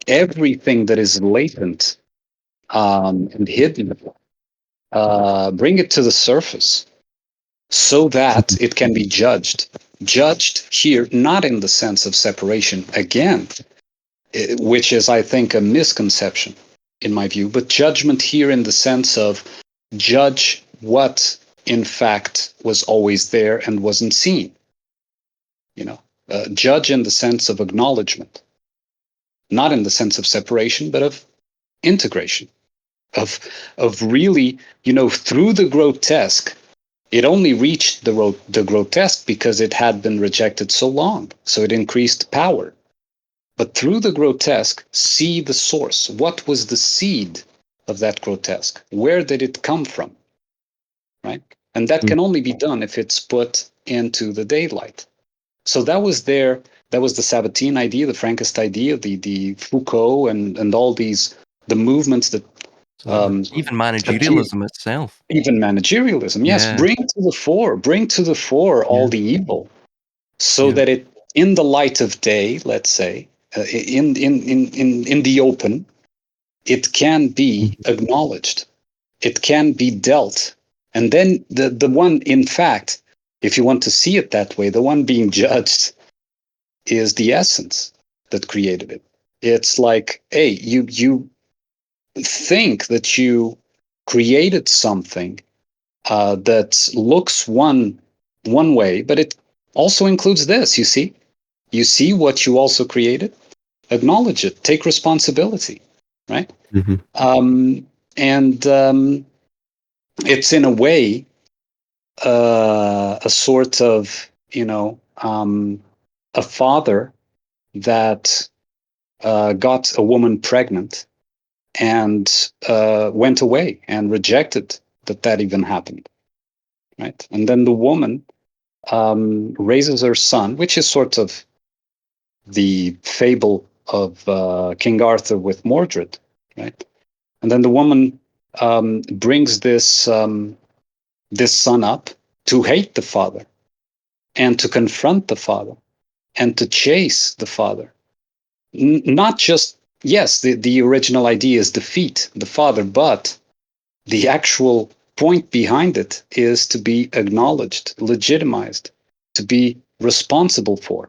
everything that is latent and hidden, bring it to the surface so that it can be judged. Judged here, not in the sense of separation, again, which is, I think, a misconception in my view, but judgment here in the sense of judge what, in fact, was always there and wasn't seen. Judge in the sense of acknowledgement, not in the sense of separation, but of integration, of really, through the grotesque. It only reached the grotesque because it had been rejected so long, so it increased power. But through the grotesque, see the source. What was the seed of that grotesque? Where did it come from? Right? And that can only be done if it's put into the daylight. So that was there. That was the Sabatine idea, the Frankist idea, the Foucault, and all these, the movements that even managerialism itself. Even managerialism, yes. Yeah. Bring to the fore all the evil, so that it, in the light of day, let's say, in the open, it can be acknowledged, it can be dealt, and then the one, in fact, if you want to see it that way, the one being judged is the essence that created it. It's like, hey, you think that you created something that looks one way, but it also includes this. You see what you also created. Acknowledge it. Take responsibility, right? And it's in a way a sort of a father that got a woman pregnant and went away and rejected that even happened, right? And then the woman raises her son, which is sort of the fable of King Arthur with Mordred, right? And then the woman brings this son up to hate the father and to confront the father and to chase the father not just, yes, the original idea is defeat the father, but the actual point behind it is to be acknowledged, legitimized, to be responsible for,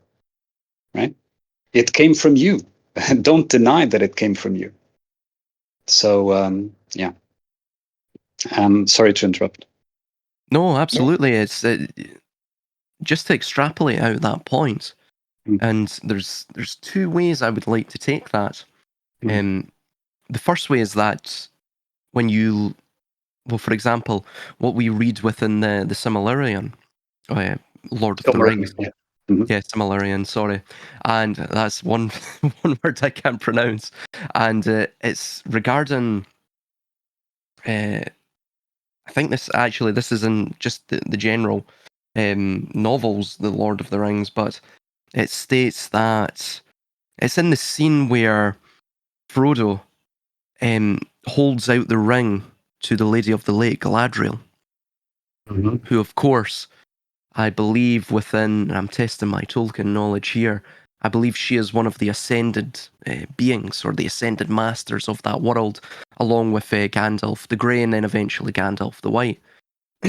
right? It came from you. Don't deny that it came from you. So, yeah. Sorry to interrupt. No, absolutely. It's just to extrapolate out that point, and there's two ways I would like to take that. The first way is that when you, well, for example, what we read within the Silmarillion, Lord of the Rings. Yeah. Mm-hmm. Yeah, Silmarillion, sorry. And that's one one word I can't pronounce. And it's regarding, I think this is in just the general novels, The Lord of the Rings, but it states that it's in the scene where Frodo holds out the ring to the Lady of the Lake, Galadriel, who, of course, I believe within, and I'm testing my Tolkien knowledge here, I believe she is one of the ascended beings, or the ascended masters of that world, along with Gandalf the Grey, and then eventually Gandalf the White.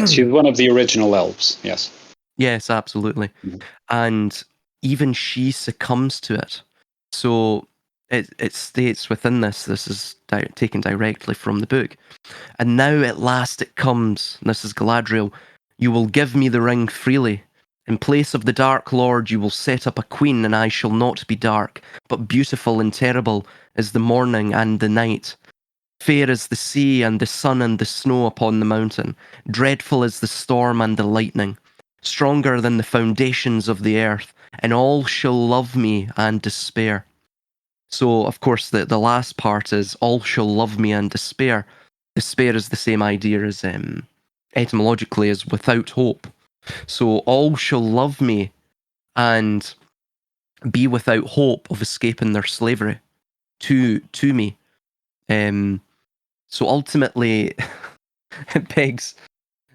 She's one of the original elves, yes. Yes, absolutely. Mhm. And even she succumbs to it. So it states within this is taken directly from the book. And now at last it comes, and this is Galadriel, you will give me the ring freely. In place of the Dark Lord, you will set up a queen, and I shall not be dark, but beautiful and terrible as the morning and the night. Fair as the sea and the sun and the snow upon the mountain, dreadful as the storm and the lightning, stronger than the foundations of the earth, and all shall love me and despair. So, of course, the last part is all shall love me and despair. Despair is the same idea as, etymologically, as without hope. So, all shall love me and be without hope of escaping their slavery to me. So ultimately, it begs,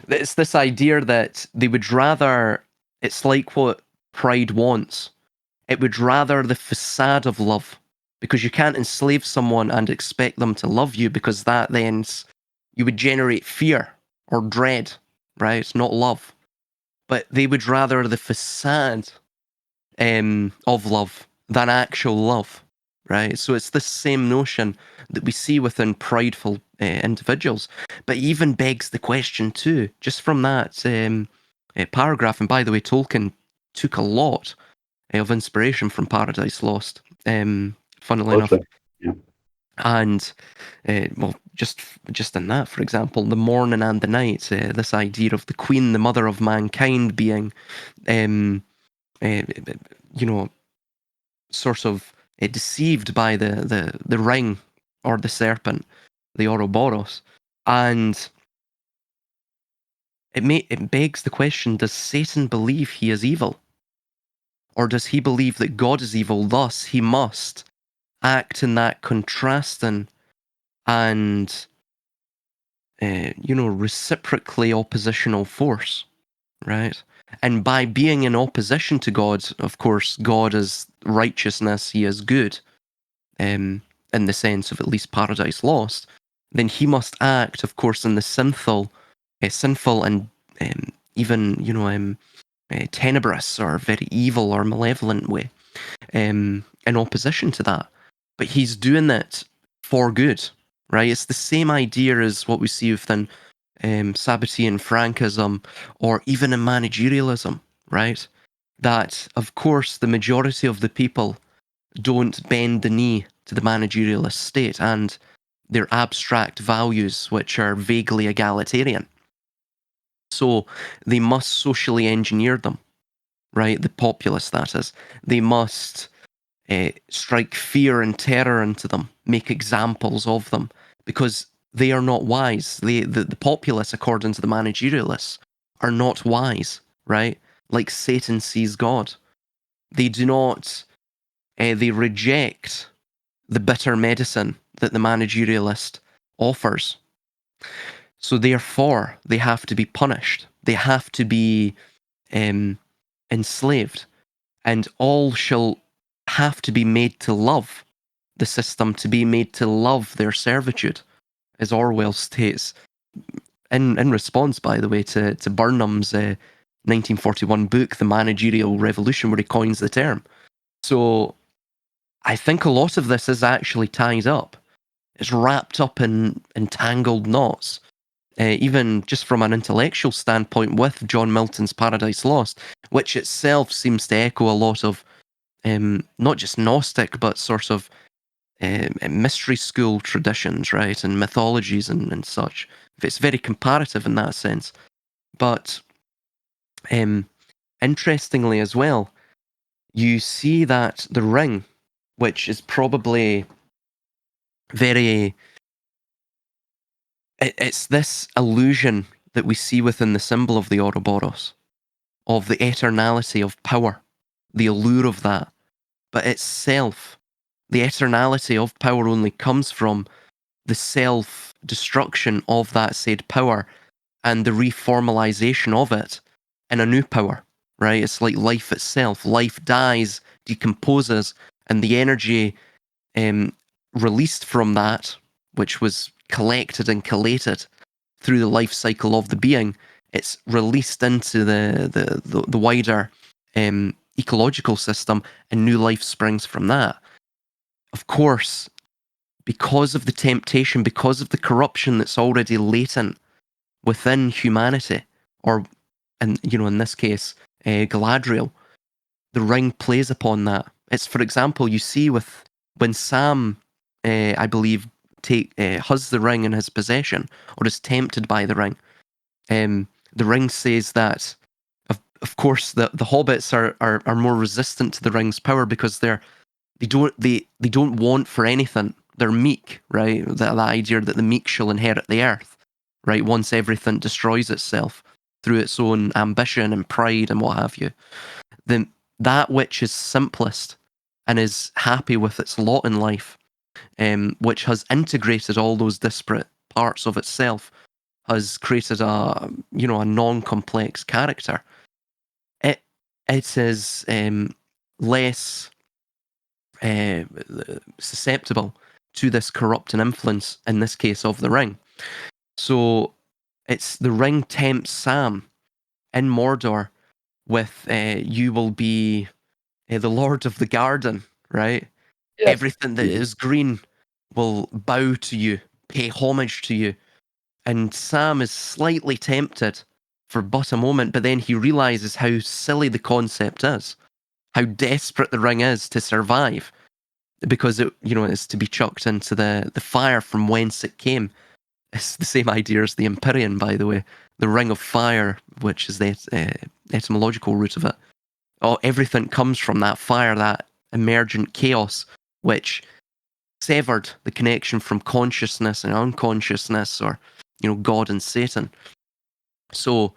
it's this idea that they would rather, it's like what pride wants. It would rather the facade of love, because you can't enslave someone and expect them to love you, because that then you would generate fear or dread, right? It's not love. But they would rather the facade of love than actual love, right? So it's this same notion that we see within prideful individuals, but even begs the question too, just from that paragraph. And by the way, Tolkien took a lot of inspiration from Paradise Lost, funnily enough. Yeah. And well, just in that, for example, the morning and the night, this idea of the queen, the mother of mankind, being, you know, sort of deceived by the ring or the serpent, the Ouroboros, and it begs the question: does Satan believe he is evil, or does he believe that God is evil? Thus, he must act in that contrasting and reciprocally oppositional force, right? And by being in opposition to God, of course, God is righteousness; he is good. In the sense of at least Paradise Lost, then he must act, of course, in the sinful and even tenebrous or very evil or malevolent way, in opposition to that. But he's doing it for good, right? It's the same idea as what we see within Sabbatean Frankism or even in managerialism, right? That, of course, the majority of the people don't bend the knee to the managerialist state and their abstract values, which are vaguely egalitarian. So they must socially engineer them, right? The populace, that is. They must strike fear and terror into them, make examples of them, because they are not wise. The populace, according to the managerialists, are not wise, right? Like Satan sees God. They do not, they reject the bitter medicine that the managerialist offers. So therefore, they have to be punished. They have to be enslaved. And all shall have to be made to love the system, to be made to love their servitude, as Orwell states in response, by the way, to Burnham's 1941 book, The Managerial Revolution, where he coins the term. So I think a lot of this is actually tied up. It's wrapped up in entangled knots. Even just from an intellectual standpoint, with John Milton's Paradise Lost, which itself seems to echo a lot of not just Gnostic, but sort of mystery school traditions, right, and mythologies and such. It's very comparative in that sense. But interestingly as well, you see that the ring, which is probably very... It's this illusion that we see within the symbol of the Ouroboros, of the eternality of power, the allure of that. But itself, the eternality of power only comes from the self-destruction of that said power and the reformalization of it in a new power, right? It's like life itself. Life dies, decomposes, and the energy released from that, which was collected and collated through the life cycle of the being, it's released into the wider ecological system, and new life springs from that. Of course, because of the temptation, because of the corruption that's already latent within humanity, or in this case, Galadriel, the ring plays upon that. It's, for example, you see with when Sam, I believe, has the ring in his possession, or is tempted by the ring. The ring says that, of course, the hobbits are more resistant to the ring's power because they don't want for anything. They're meek, right? The idea that the meek shall inherit the earth, right? Once everything destroys itself through its own ambition and pride and what have you. Then that which is simplest and is happy with its lot in life, which has integrated all those disparate parts of itself, has created a non-complex character. It is less susceptible to this corrupting influence, in this case of the ring. So it's the ring tempts Sam in Mordor with you will be the Lord of the Garden, right? Yes. Everything that is green will bow to you, pay homage to you. And Sam is slightly tempted for but a moment, but then he realizes how silly the concept is, how desperate the ring is to survive, because it is to be chucked into the fire from whence it came. It's the same idea as the Empyrean, by the way, the ring of fire, which is the etymological root of it. Everything comes from that fire, that emergent chaos, which severed the connection from consciousness and unconsciousness, or God and Satan. So,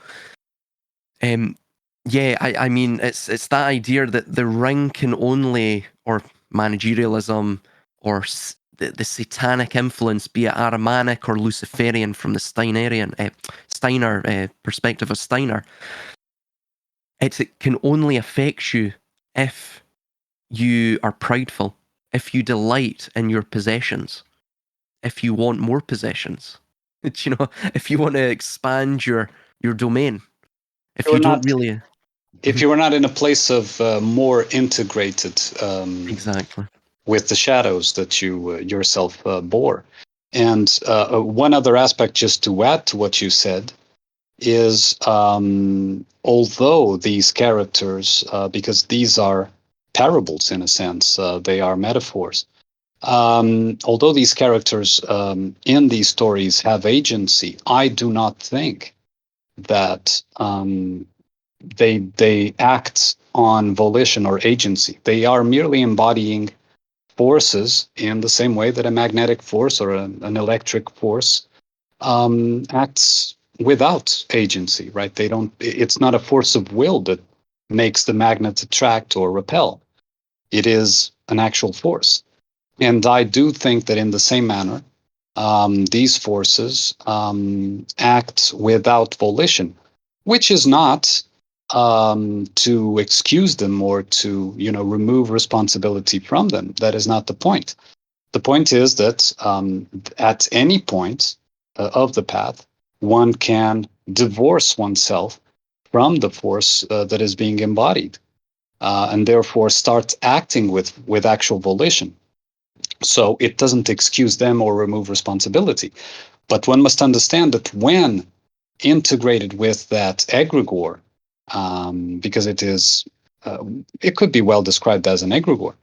I mean, it's that idea that the ring can only, or managerialism, or the satanic influence, be it Ahrimanic or Luciferian from the Steiner perspective of Steiner, it can only affect you if you are prideful, if you delight in your possessions, if you want more possessions, if you want to expand your domain, if you don't really... If you are not in a place of more integrated Exactly. with the shadows that you yourself bore. And one other aspect, just to add to what you said, is although these characters, because these are parables in a sense, they are metaphors. Although these characters in these stories have agency, I do not think that they act on volition or agency. They are merely embodying forces in the same way that a magnetic force or an electric force acts without agency, right? They don't. It's not a force of will that makes the magnet attract or repel. It is an actual force. And I do think that in the same manner, these forces act without volition, which is not to excuse them or to, remove responsibility from them. That is not the point. The point is that at any point of the path, one can divorce oneself from the force that is being embodied, and therefore start acting with actual volition. So it doesn't excuse them or remove responsibility. But one must understand that when integrated with that egregore, because it could be well described as an egregore.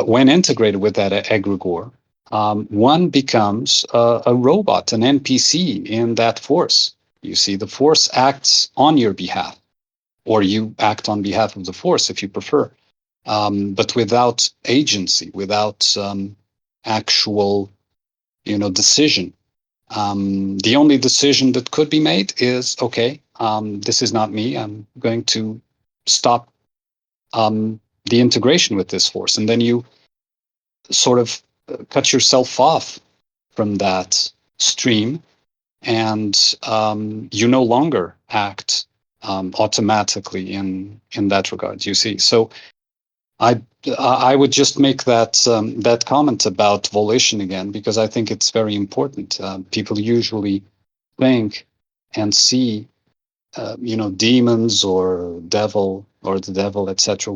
When integrated with that egregore, one becomes a robot, an NPC in that force. You see, the force acts on your behalf, or you act on behalf of the force if you prefer, but without agency, without actual, decision. The only decision that could be made is, okay, this is not me. I'm going to stop the integration with this force. And then you sort of cut yourself off from that stream, and you no longer act automatically in that regard. You see, so I would just make that comment about volition again, because I think it's very important. People usually think and see, demons or devil or the devil, etc.,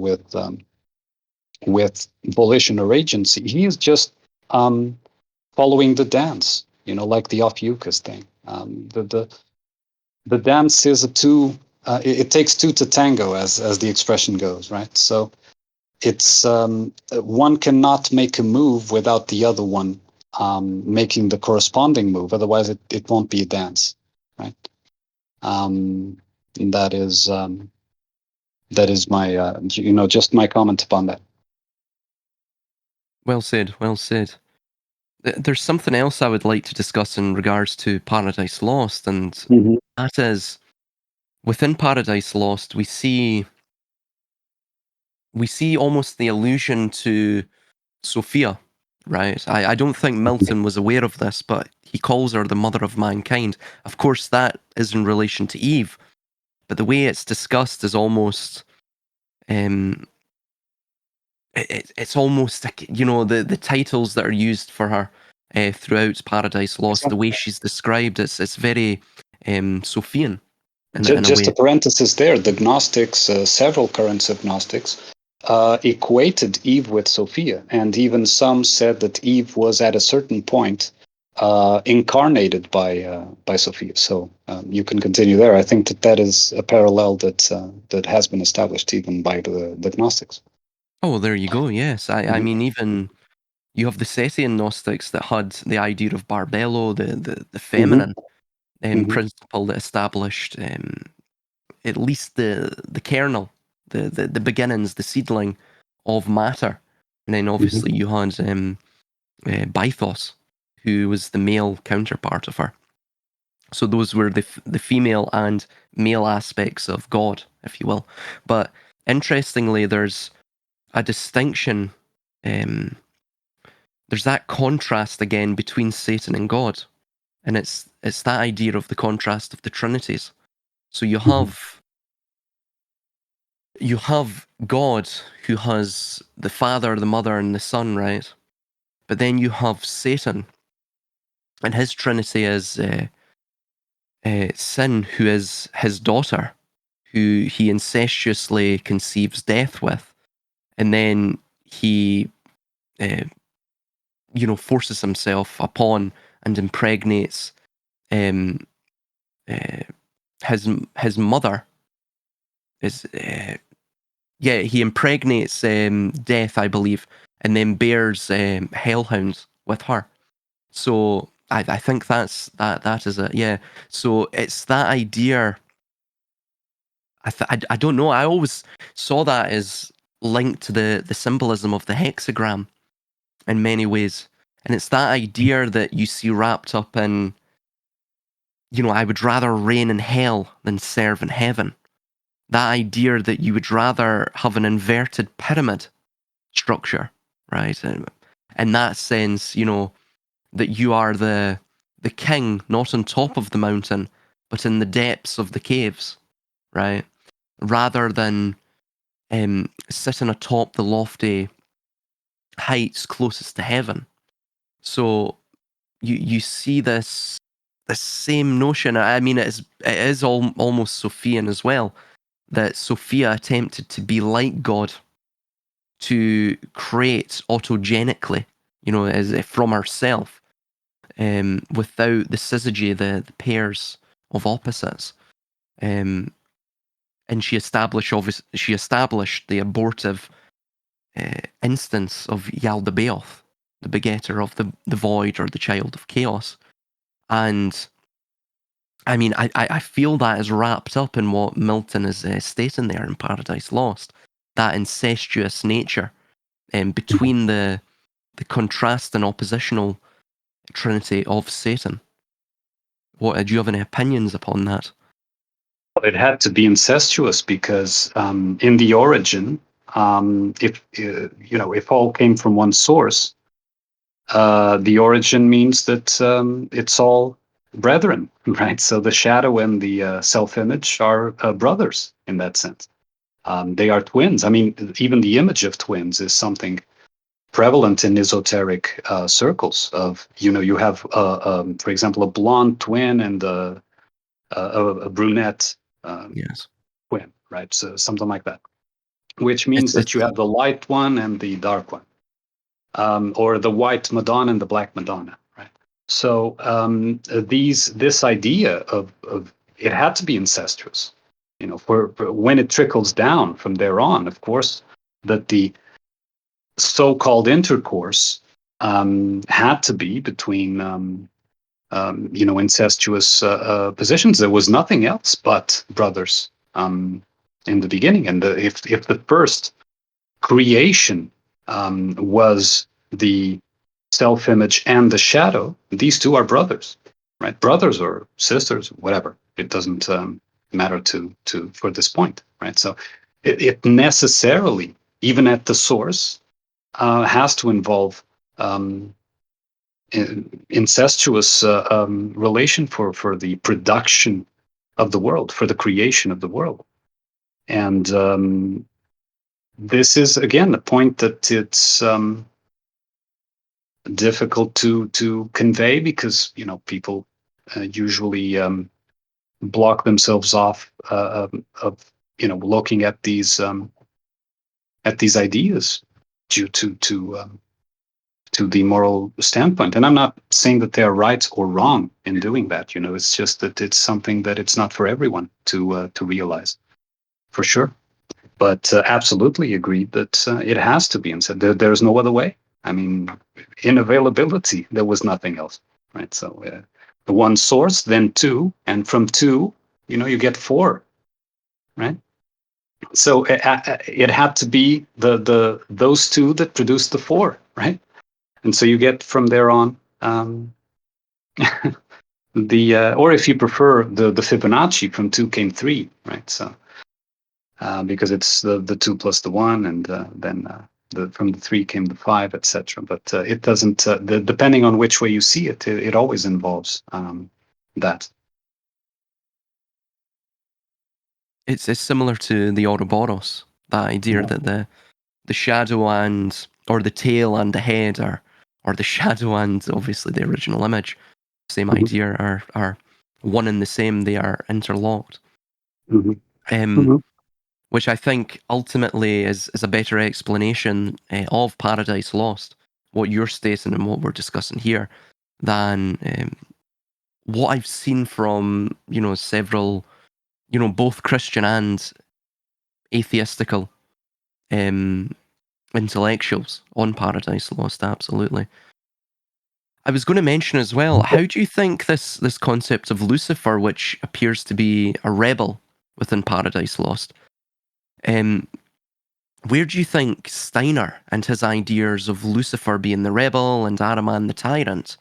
with volition or agency. He is just following the dance, like the off-Eucas thing. The dance is it takes two to tango, as the expression goes, right? So it's one cannot make a move without the other one making the corresponding move. Otherwise, it won't be a dance, right? That is my just my comment upon that. Well said, well said. There's something else I would like to discuss in regards to Paradise Lost, and that is, within Paradise Lost, we see almost the allusion to Sophia, right? I don't think Milton was aware of this, but he calls her the mother of mankind. Of course, that is in relation to Eve, but the way it's discussed is almost, it's almost like, the titles that are used for her throughout Paradise Lost, the way she's described, it's very Sophian in a Just way. a parenthesis there. The Gnostics, several currents of Gnostics, equated Eve with Sophia, and even some said that Eve was at a certain point incarnated by Sophia. So you can continue there. I think that is a parallel that has been established even by the Gnostics. Oh, there you go. Yes, I mean, even you have the Setian Gnostics that had the idea of Barbello, the feminine principle that established at least the kernel, the beginnings, the seedling of matter. And then obviously you had Bythos, who was the male counterpart of her. So those were the female and male aspects of God, if you will. But interestingly, there's a distinction. There's that contrast again between Satan and God, and it's that idea of the contrast of the trinities. So you have God, who has the Father, the Mother, and the Son, right? But then you have Satan, and his trinity is Sin, who is his daughter, who he incestuously conceives death with, and then he, forces himself upon and impregnates his mother. He impregnates Death, I believe, and then bears hellhounds with her. So I think that is it. Yeah. So it's that idea. I don't know. I always saw that as linked to the symbolism of the hexagram in many ways, and it's that idea that you see wrapped up in, I would rather reign in hell than serve in heaven. That idea that you would rather have an inverted pyramid structure, right? And in that sense, that you are the king, not on top of the mountain, but in the depths of the caves, right? rather than sitting atop the lofty heights closest to heaven. So you see this same notion. I mean, it is almost Sophian as well, that Sophia attempted to be like God, to create autogenically, as from herself, without the syzygy, the pairs of opposites. And she established the abortive instance of Yaldabaoth, the begetter of the void, or the child of chaos. And I mean, I feel that is wrapped up in what Milton is stating there in Paradise Lost, that incestuous nature between the contrast and oppositional trinity of Satan. What do you have any opinions upon that? It had to be incestuous because in the origin, if all came from one source, the origin means that it's all brethren, right? So the shadow and the self-image are brothers in that sense. They are twins. I mean, even the image of twins is something prevalent in esoteric circles. You have, for example, a blonde twin and a brunette Yes. twin, right? So something like that, which means that It's you have the light one and the dark one, or the white Madonna and the black Madonna, right? So this idea of it had to be incestuous, for when it trickles down from there on, of course, that the so-called intercourse had to be between incestuous positions. There was nothing else but brothers in the beginning. And if the first creation was the self-image and the shadow, these two are brothers, right? Brothers or sisters, whatever. It doesn't matter for this point, right? So it necessarily, even at the source, has to involve incestuous relation for the production of the world, for the creation of the world. And this is, again, the point that it's difficult to convey because, people usually block themselves off of, looking at these ideas due to the moral standpoint. And I'm not saying that they're right or wrong in doing that. It's just that it's something that it's not for everyone to realize, for sure. But absolutely agreed that it has to be. And said there's no other way. I mean, in availability, there was nothing else, right? So the one source, then two, and from two, you get four, right? So it had to be those two that produced the four, right? And so you get from there on or if you prefer the Fibonacci, from two came three, right? So because it's the two plus the one, and then from the three came the five, etc. But it doesn't. Depending on which way you see it, it always involves that. It's similar to the Ouroboros, that idea that the shadow or the tail and the head or the shadow and obviously the original image, same idea, are one and the same. They are interlocked. Which I think ultimately is a better explanation of Paradise Lost, what you're stating and what we're discussing here, than what I've seen from several both Christian and atheistical intellectuals on Paradise Lost. Absolutely. I was going to mention as well, how do you think this concept of Lucifer, which appears to be a rebel within Paradise Lost, where do you think Steiner and his ideas of Lucifer being the rebel and Àrmunn the tyrant,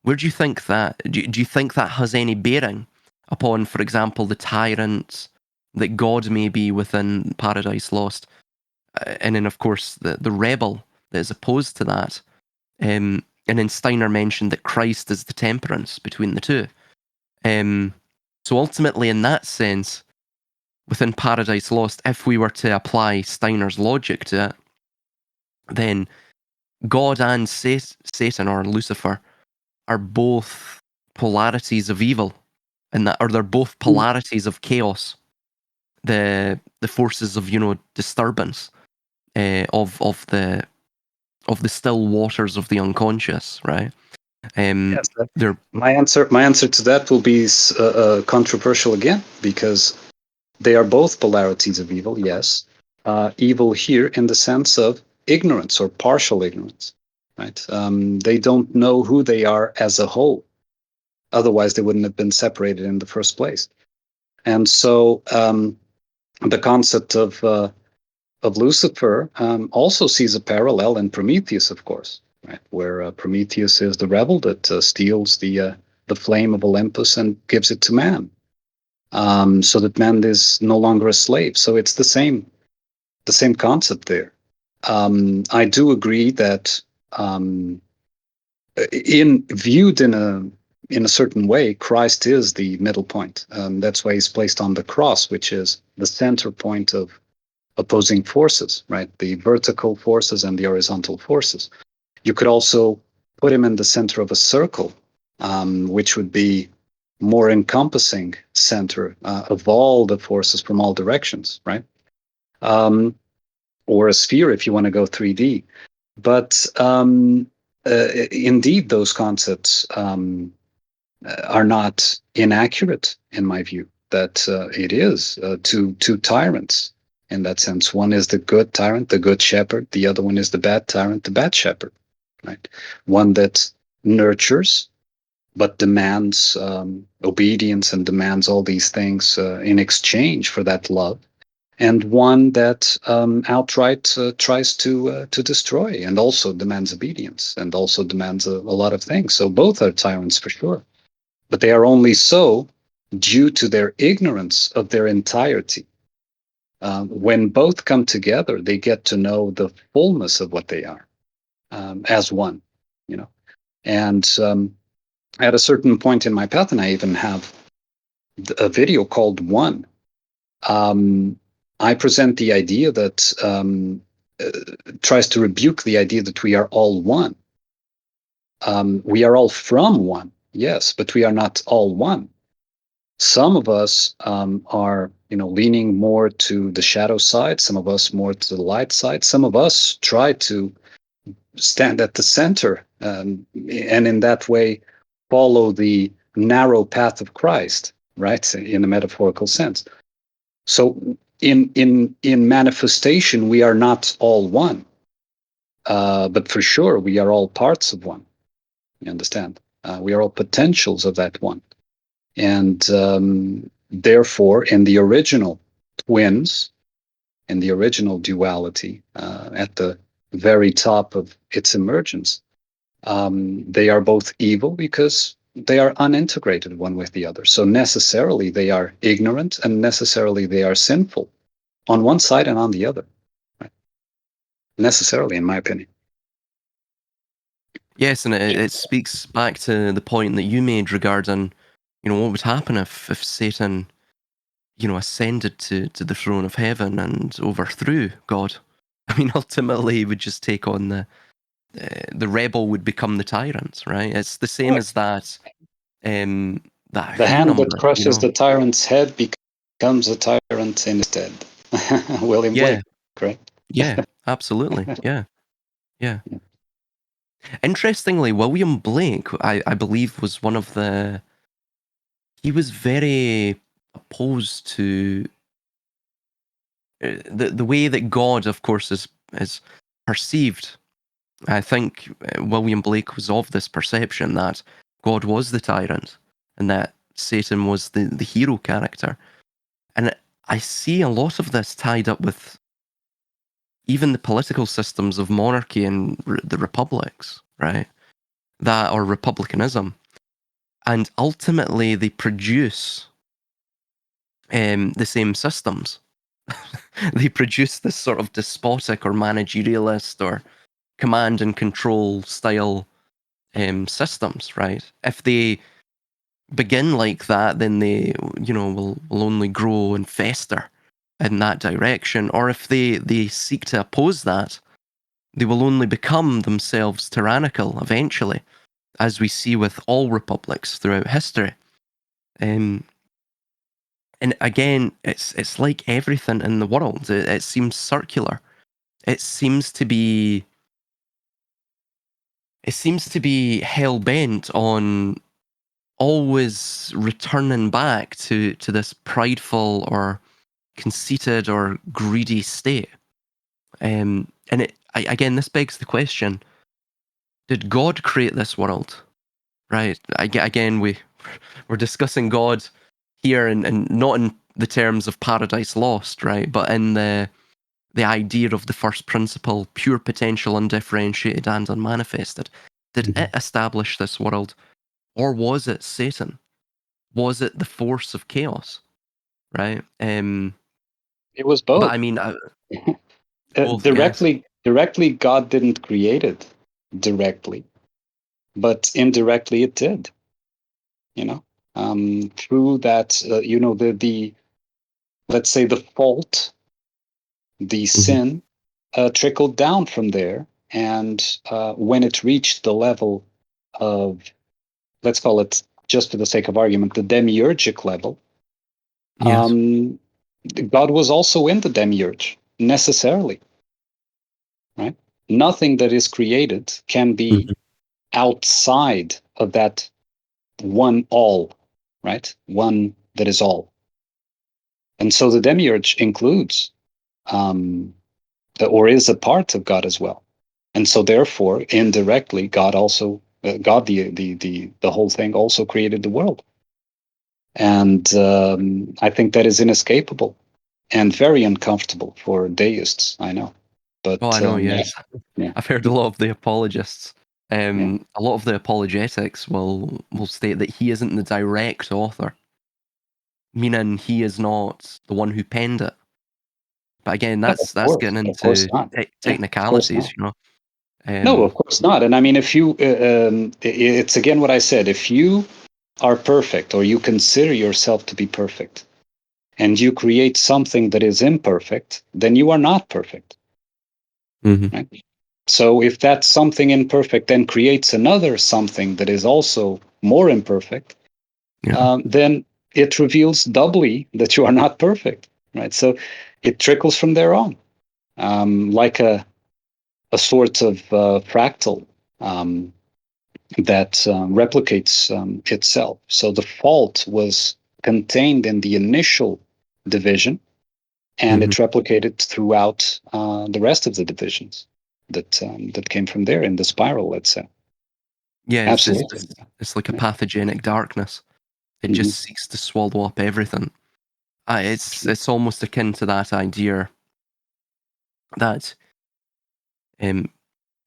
where do you think that, do you think that has any bearing upon, for example, the tyrant that God may be within Paradise Lost, and then of course the rebel that is opposed to that, and then Steiner mentioned that Christ is the temperance between the two. So ultimately, in that sense, within Paradise Lost, if we were to apply Steiner's logic to it, then God and Satan or Lucifer are both polarities of evil, and that, or they're both polarities of chaos, the forces of disturbance, of the still waters of the unconscious, right? Yes, They're my answer to that will be controversial again, because they are both polarities of evil. Yes, evil here in the sense of ignorance or partial ignorance, right? They don't know who they are as a whole. Otherwise, they wouldn't have been separated in the first place. And so, the concept of Lucifer also sees a parallel in Prometheus, of course, right? Where Prometheus is the rebel that steals the flame of Olympus and gives it to man, so that man is no longer a slave. So it's the same concept there. I do agree that viewed in a certain way, Christ is the middle point. That's why he's placed on the cross, which is the center point of opposing forces, right? The vertical forces and the horizontal forces. You could also put him in the center of a circle, which would be more encompassing center of all the forces from all directions, right? Or a sphere if you want to go 3D. But indeed, those concepts are not inaccurate in my view. That it is two tyrants in that sense. One is the good tyrant, the good shepherd. The other one is the bad tyrant, the bad shepherd. Right? One that nurtures but demands obedience and demands all these things in exchange for that love, and one that outright tries to destroy and also demands obedience and also demands a lot of things. So both are tyrants for sure, but they are only so due to their ignorance of their entirety. When both come together, they get to know the fullness of what they are as one, you know. And at a certain point in my path, and I even have a video called One, I present the idea that tries to rebuke the idea that we are all one. We are all from one, yes, but we are not all one. Some of us are, leaning more to the shadow side. Some of us more to the light side. Some of us try to stand at the center, and in that way follow the narrow path of Christ, right? In a metaphorical sense. So in manifestation, we are not all one, but for sure we are all parts of one. You understand? We are all potentials of that one, and therefore, in the original twins, in the original duality, at the very top of its emergence, they are both evil because they are unintegrated one with the other. So necessarily they are ignorant and necessarily they are sinful on one side and on the other. Right? Necessarily, in my opinion. Yes, and it speaks back to the point that you made regarding, what would happen if Satan, ascended to the throne of heaven and overthrew God. I mean, ultimately, he would just take on the rebel would become the tyrant, right? It's the same as that. That The who hand that number, crushes the tyrant's head becomes a tyrant instead. William Yeah, Blake, correct? yeah, absolutely, yeah. Yeah. Interestingly, William Blake, I believe, was one of he was very opposed to the way that God, of course, is perceived. I think William Blake was of this perception that God was the tyrant and that Satan was the hero character. And I see a lot of this tied up with even the political systems of monarchy and the republics, right? That or republicanism. And ultimately, they produce the same systems. They produce this sort of despotic or managerialist or command and control style systems, right? If they begin like that, then they, will only grow and fester in that direction, or if they seek to oppose that, they will only become themselves tyrannical eventually, as we see with all republics throughout history. And again, it's like everything in the world. It seems circular. It seems to be hell bent on always returning back to this prideful or conceited or greedy state. And again, this begs the question: did God create this world? Right. Again, we're discussing God here, and not in the terms of Paradise Lost, right? But in the idea of the first principle, pure potential, undifferentiated and unmanifested. Did it establish this world, or was it Satan? Was it the force of chaos? Right. It was But both. I mean, both, Directly, God didn't create it directly, but indirectly it did. Through that, the let's say the fault, the sin, trickled down from there, and when it reached the level of, let's call it, just for the sake of argument, the demiurgic level, yes. God was also in the demiurge necessarily, right? Nothing that is created can be outside of that one all, right? One that is all. And so the demiurge includes, or is a part of God as well. And so therefore, indirectly, God also, the whole thing also created the world. And I think that is inescapable and very uncomfortable for deists, I know. But Oh, I know, yes. yeah. I've heard a lot of the apologists. Yeah. A lot of the apologetics will state that he isn't the direct author, meaning he is not the one who penned it. But again, that's getting Of course into not. technicalities, you know. No, of course not. And I mean, if you, it's again what I said, if you are perfect or you consider yourself to be perfect and you create something that is imperfect, then you are not perfect. Right? So if that something imperfect then creates another something that is also more imperfect, then it reveals doubly that you are not perfect. Right? So it trickles from there on, like a sort of fractal that replicates itself. So the fault was contained in the initial division, and it replicated throughout the rest of the divisions that came from there in the spiral, let's say. Yeah, Absolutely. it's like a pathogenic darkness. It just seeks to swallow up everything. It's almost akin to that idea that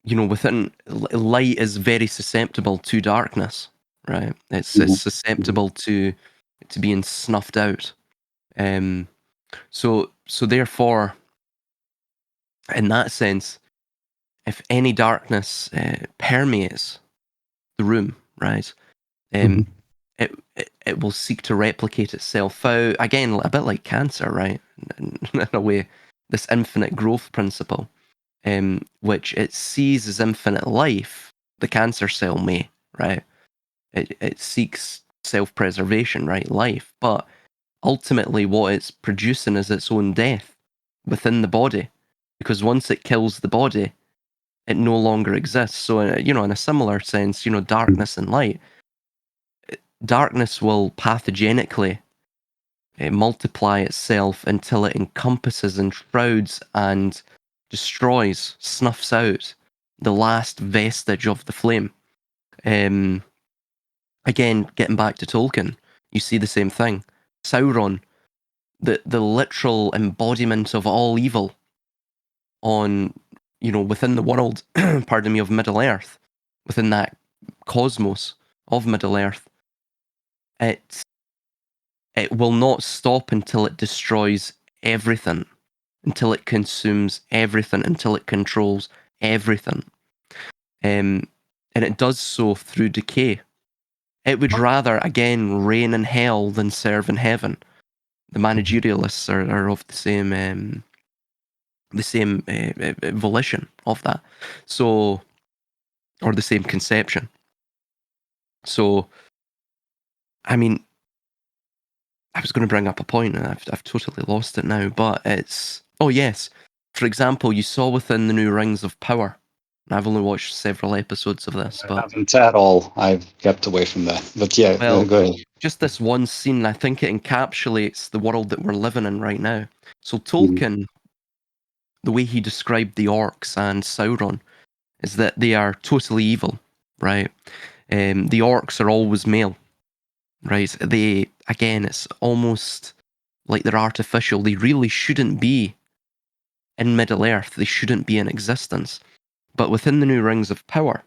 within light is very susceptible to darkness, right? It's susceptible to being snuffed out. So therefore, in that sense, if any darkness permeates the room, right, it will seek to replicate itself out again, a bit like cancer, right? In a way, this infinite growth principle. Which it sees as infinite life, the cancer cell may, right? It seeks self-preservation, right? Life. But ultimately what it's producing is its own death within the body. Because once it kills the body, it no longer exists. So, in a similar sense, darkness and light. Darkness will pathogenically multiply itself until it encompasses and shrouds and destroys, snuffs out the last vestige of the flame. Again, getting back to Tolkien, you see the same thing. Sauron, the literal embodiment of all evil on, within the world, pardon me, of Middle Earth, within that cosmos of Middle Earth, it will not stop until it destroys everything, until it consumes everything, until it controls everything. And it does so through decay. It would rather, again, reign in hell than serve in heaven. The managerialists are of the same volition of that, so, or the same conception. So, I mean, I was going to bring up a point and I've totally lost it now, but it's, oh yes, for example, you saw within the new Rings of Power, and I've only watched several episodes of this, I but haven't at all. I've kept away from that. But yeah, well, go ahead. just this one scene, I think it encapsulates the world that we're living in right now. So Mhm. Tolkien, the way he described the orcs and Sauron is that they are totally evil, right? The orcs are always male, right? They, again, it's almost like they're artificial. They really shouldn't be in Middle Earth. They shouldn't be in existence. But within the new Rings of Power,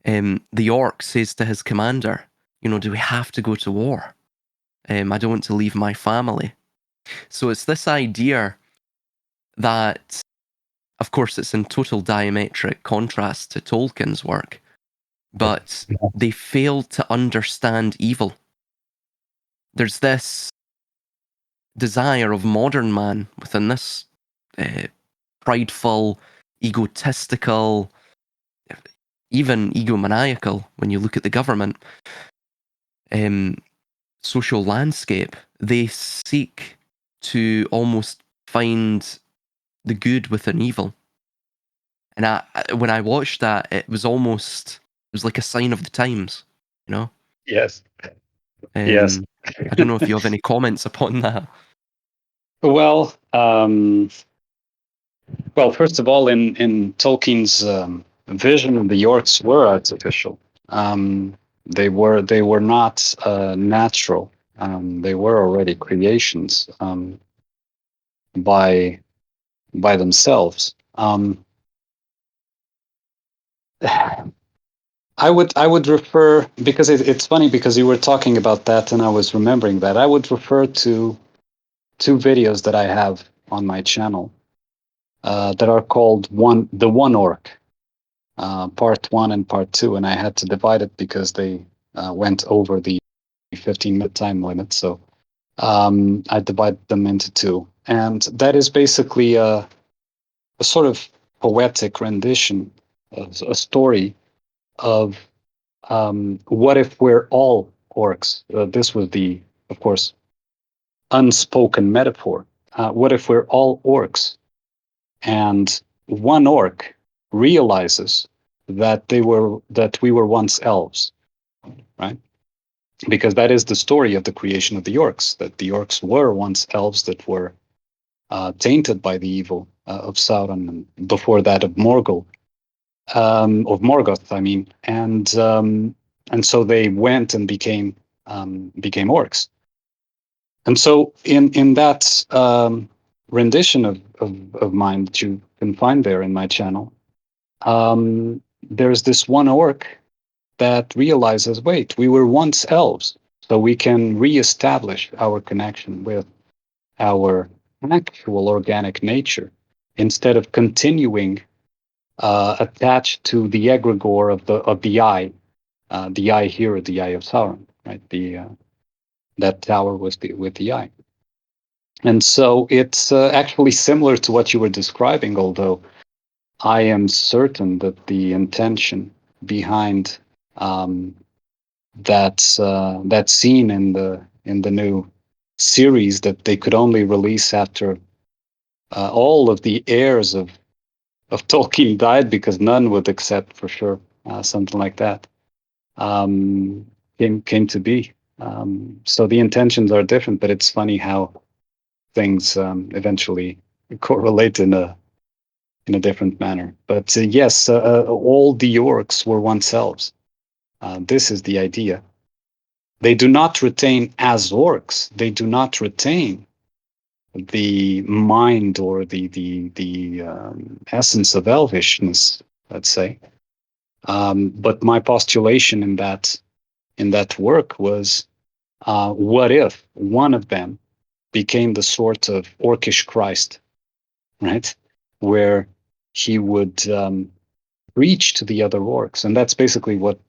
the orc says to his commander, do we have to go to war? I don't want to leave my family. So it's this idea that, of course, it's in total diametric contrast to Tolkien's work, but they failed to understand evil. There's this desire of modern man within this prideful, egotistical, even egomaniacal, when you look at the government, social landscape. They seek to almost find the good within evil. And when I watched that, it was like a sign of the times, you know? Yes. Yes. I don't know if you have any comments upon that. Well, first of all, in Tolkien's vision, the orcs were artificial. They were not natural. They were already creations by themselves. I would refer, because it's funny because you were talking about that and I was remembering that. I would refer to two videos that I have on my channel that are called the One Orc, part 1 and part 2, and I had to divide it because they went over the 15-minute time limit. So I divided them into two, and that is basically a sort of poetic rendition of a story of what if we're all orcs? This was the, of course, unspoken metaphor. What if we're all orcs and one orc realizes that we were once elves, right? Because that is the story of the creation of the orcs, that the orcs were once elves that were tainted by the evil of Sauron, and before that of Morgoth, I mean, and so they went and became orcs. And so in that rendition of mine that you can find there in my channel, there's this one orc that realizes, wait, we were once elves, so we can reestablish our connection with our actual organic nature instead of continuing attached to the egregore of the eye, the eye here, the eye of Sauron, right? That tower was with the eye. And so it's actually similar to what you were describing, although I am certain that the intention behind that scene in the new series that they could only release after all of the heirs of Tolkien died, because none would accept for sure something like that, came to be. So the intentions are different, but it's funny how things eventually correlate in a different manner. But yes, all the orcs were once elves. This is the idea. They do not retain, as orcs, they do not retain the mind or the essence of elvishness, let's say. But my postulation in that work was, what if one of them became the sort of orcish Christ, right? Where he would preach to the other orcs, and that's basically what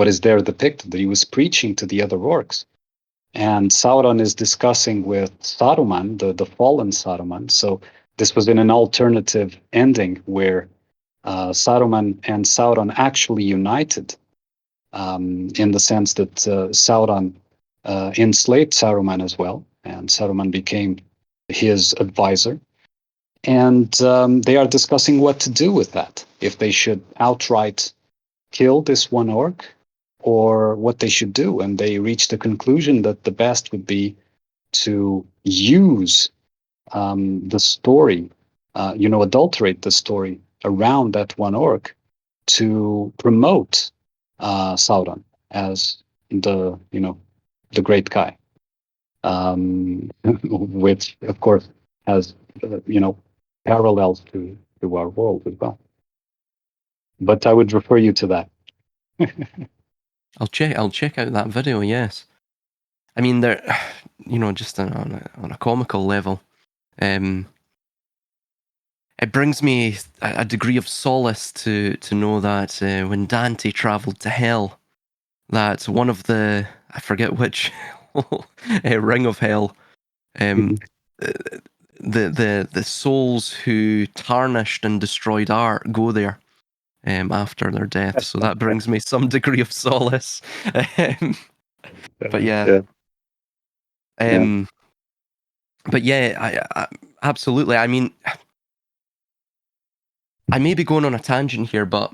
is there depicted. That he was preaching to the other orcs, and Sauron is discussing with Saruman, the fallen Saruman. So this was in an alternative ending where Saruman and Sauron actually united, in the sense that Sauron enslaved Saruman as well, and Saruman became his advisor. And they are discussing what to do with that, if they should outright kill this one orc or what they should do. And they reached the conclusion that the best would be to use the story, adulterate the story around that one orc to promote Sauron as the great guy, which of course has parallels to our world as well. But I would refer you to that. I'll check out that video. Yes, I mean there, just on a comical level, it brings me a degree of solace to know that when Dante travelled to hell, that one of the, I forget which ring of hell, the souls who tarnished and destroyed art go there after their death. So that brings me some degree of solace. But yeah. But yeah, I absolutely. I mean, I may be going on a tangent here, but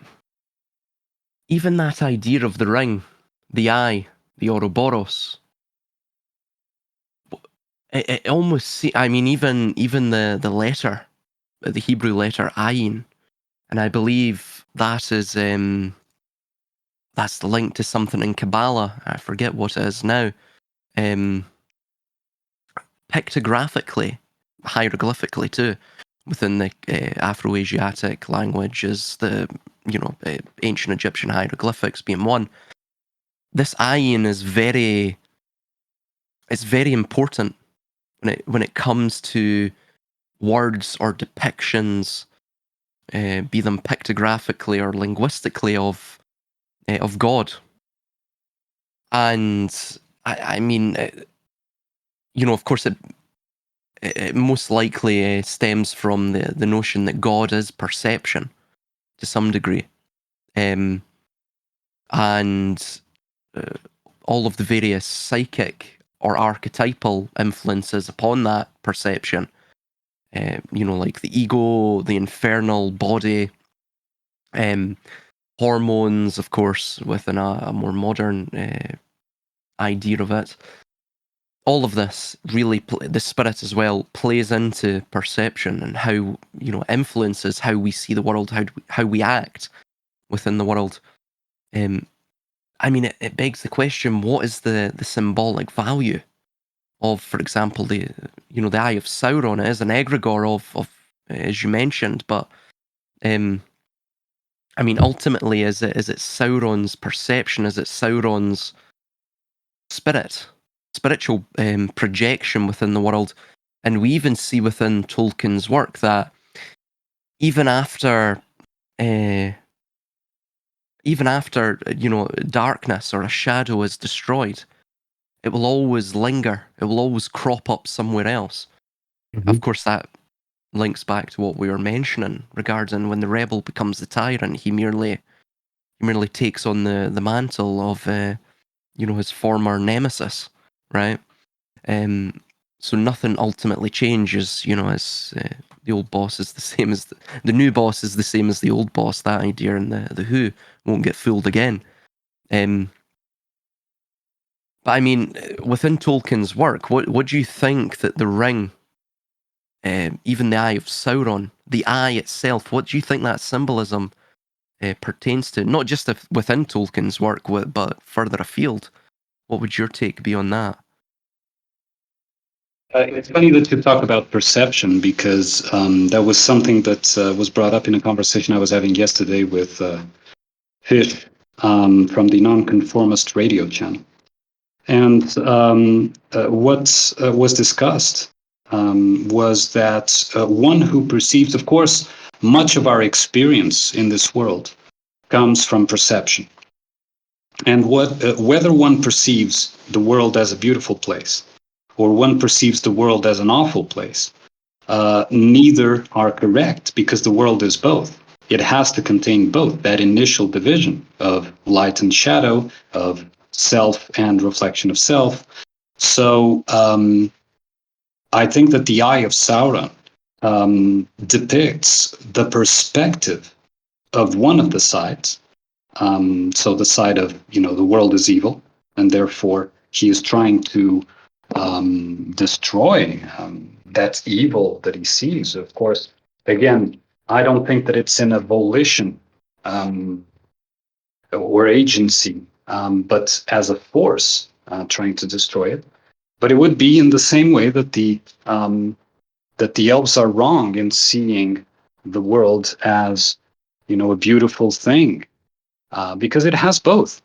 even that idea of the ring, the eye, the Ouroboros, it almost. I mean, even the letter, the Hebrew letter ayin, and I believe that is that's linked to something in Kabbalah. I forget what it is now. Pictographically, hieroglyphically too, within the Afro-Asiatic languages, the ancient Egyptian hieroglyphics being one. This ayin is very important when it comes to words or depictions, be them pictographically or linguistically of God. And I mean, of course, it most likely stems from the notion that God is perception to some degree, and all of the various psychic or archetypal influences upon that perception, like the ego, the infernal body, hormones, of course, within a more modern idea of it. All of this really, the spirit as well, plays into perception and how, influences how we see the world, how we act within the world. I mean, it begs the question: what is the symbolic value of, for example, the Eye of Sauron? It is an egregore of as you mentioned, but I mean, ultimately, is it Sauron's perception? Is it Sauron's spiritual projection within the world? And we even see within Tolkien's work that even after darkness or a shadow is destroyed, it will always linger. It will always crop up somewhere else. Mm-hmm. Of course, that links back to what we were mentioning regarding when the rebel becomes the tyrant. He merely takes on the mantle of his former nemesis, right? So nothing ultimately changes. As the old boss is the same as the new boss is the same as the old boss. That idea in the Who won't get fooled again. But I mean, within Tolkien's work, what do you think that the ring, even the Eye of Sauron, the eye itself, what do you think that symbolism pertains to? Not just within Tolkien's work, but further afield. What would your take be on that? It's funny that you talk about perception, because that was something that was brought up in a conversation I was having yesterday with Fish from the Nonconformist radio channel. And what was discussed was that one who perceives, of course, much of our experience in this world comes from perception. And whether one perceives the world as a beautiful place or one perceives the world as an awful place, neither are correct, because the world is both. It has to contain both, that initial division of light and shadow, of self and reflection of self. So I think that the Eye of Sauron depicts the perspective of one of the sides. So the side of, the world is evil, and therefore he is trying to destroy that evil that he sees. Of course, again, I don't think that it's in a volition or agency, but as a force trying to destroy it. But it would be in the same way that the elves are wrong in seeing the world as, a beautiful thing, because it has both.